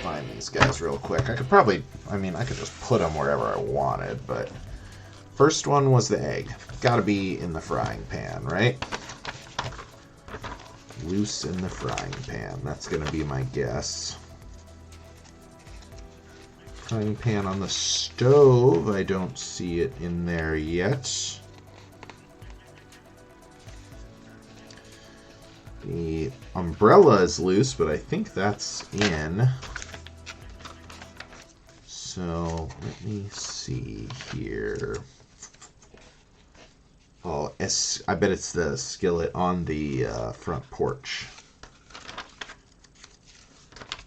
find these guys real quick. I could just put them wherever I wanted, but first one was the egg. Gotta be in the frying pan, right? Loose in the frying pan. That's gonna be my guess. Frying pan on the stove. I don't see it in there yet. The umbrella is loose, but I think that's in. So let me see here. Oh, I bet it's the skillet on the front porch.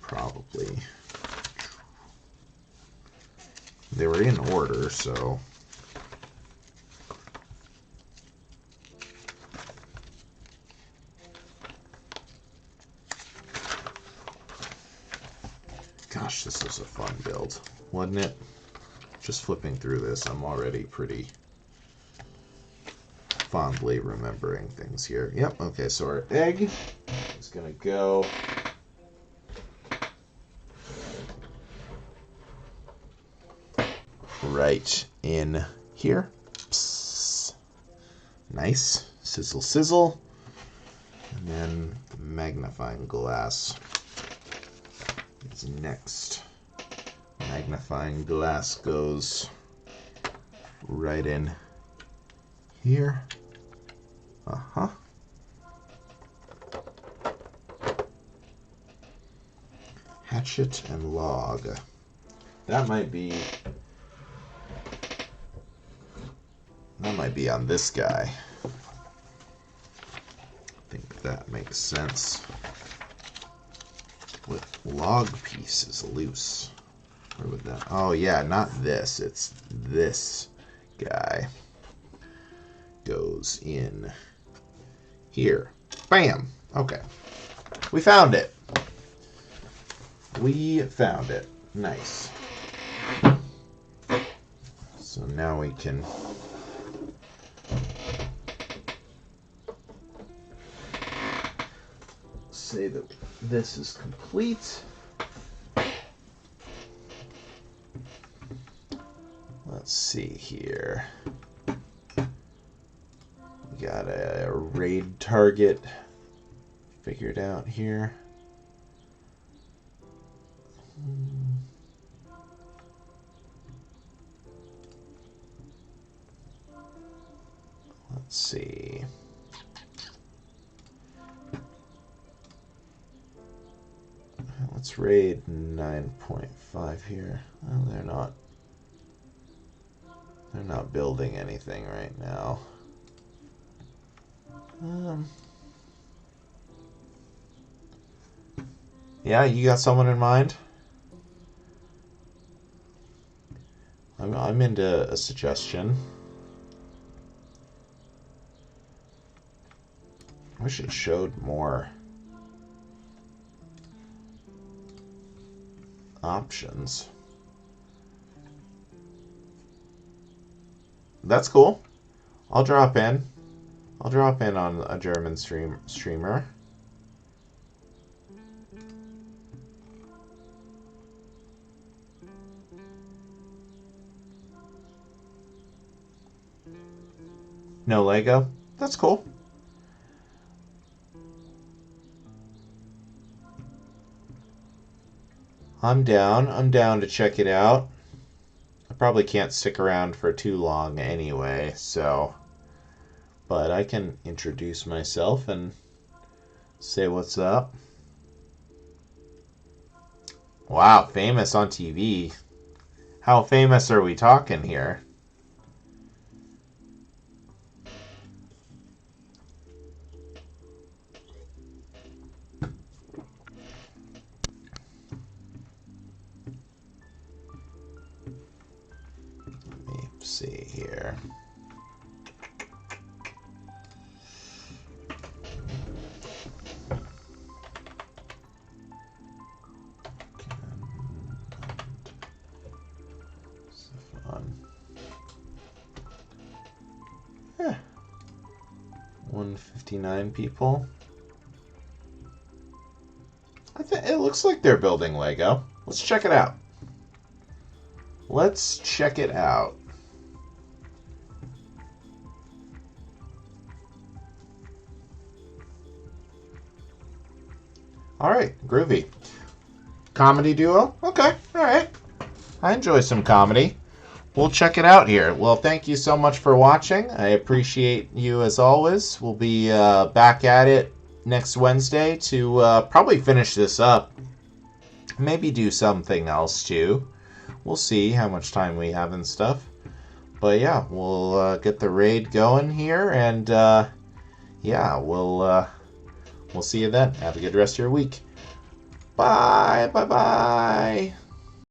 Probably. They were in order, so. Gosh, this was a fun build, wasn't it? Just flipping through this, I'm already pretty fondly remembering things here. Yep, okay, so our egg is going to go right in here. Psst. Nice. Sizzle, sizzle. And then the magnifying glass is next. Magnifying glass goes right in here. Uh-huh. Hatchet and log. That might be on this guy. I think that makes sense. With log pieces loose. Where would that? Oh yeah, not this. It's this guy. Goes in here. Bam! Okay. We found it. We found it. Nice. So now we can say that this is complete. Let's see here. We got a raid target figured out here. Let's see. Let's raid 9.5 here. Oh, they're not building anything right now. Yeah, you got someone in mind? I'm into a suggestion. I wish it showed more options. That's cool. I'll drop in. I'll drop in on a German streamer. No Lego? That's cool. I'm down. I'm down to check it out. I probably can't stick around for too long anyway, so... But I can introduce myself and say what's up. Wow, famous on TV. How famous are we talking here? Let me see here. Yeah. 159 people. I think it looks like they're building Lego. Let's check it out. Let's check it out. All right, groovy. Comedy duo? Okay, all right. I enjoy some comedy. We'll check it out here. Well, thank you so much for watching. I appreciate you as always. We'll be back at it next Wednesday to probably finish this up. Maybe do something else too. We'll see how much time we have and stuff. But yeah, we'll get the raid going here, and yeah, we'll see you then. Have a good rest of your week. Bye, bye, bye.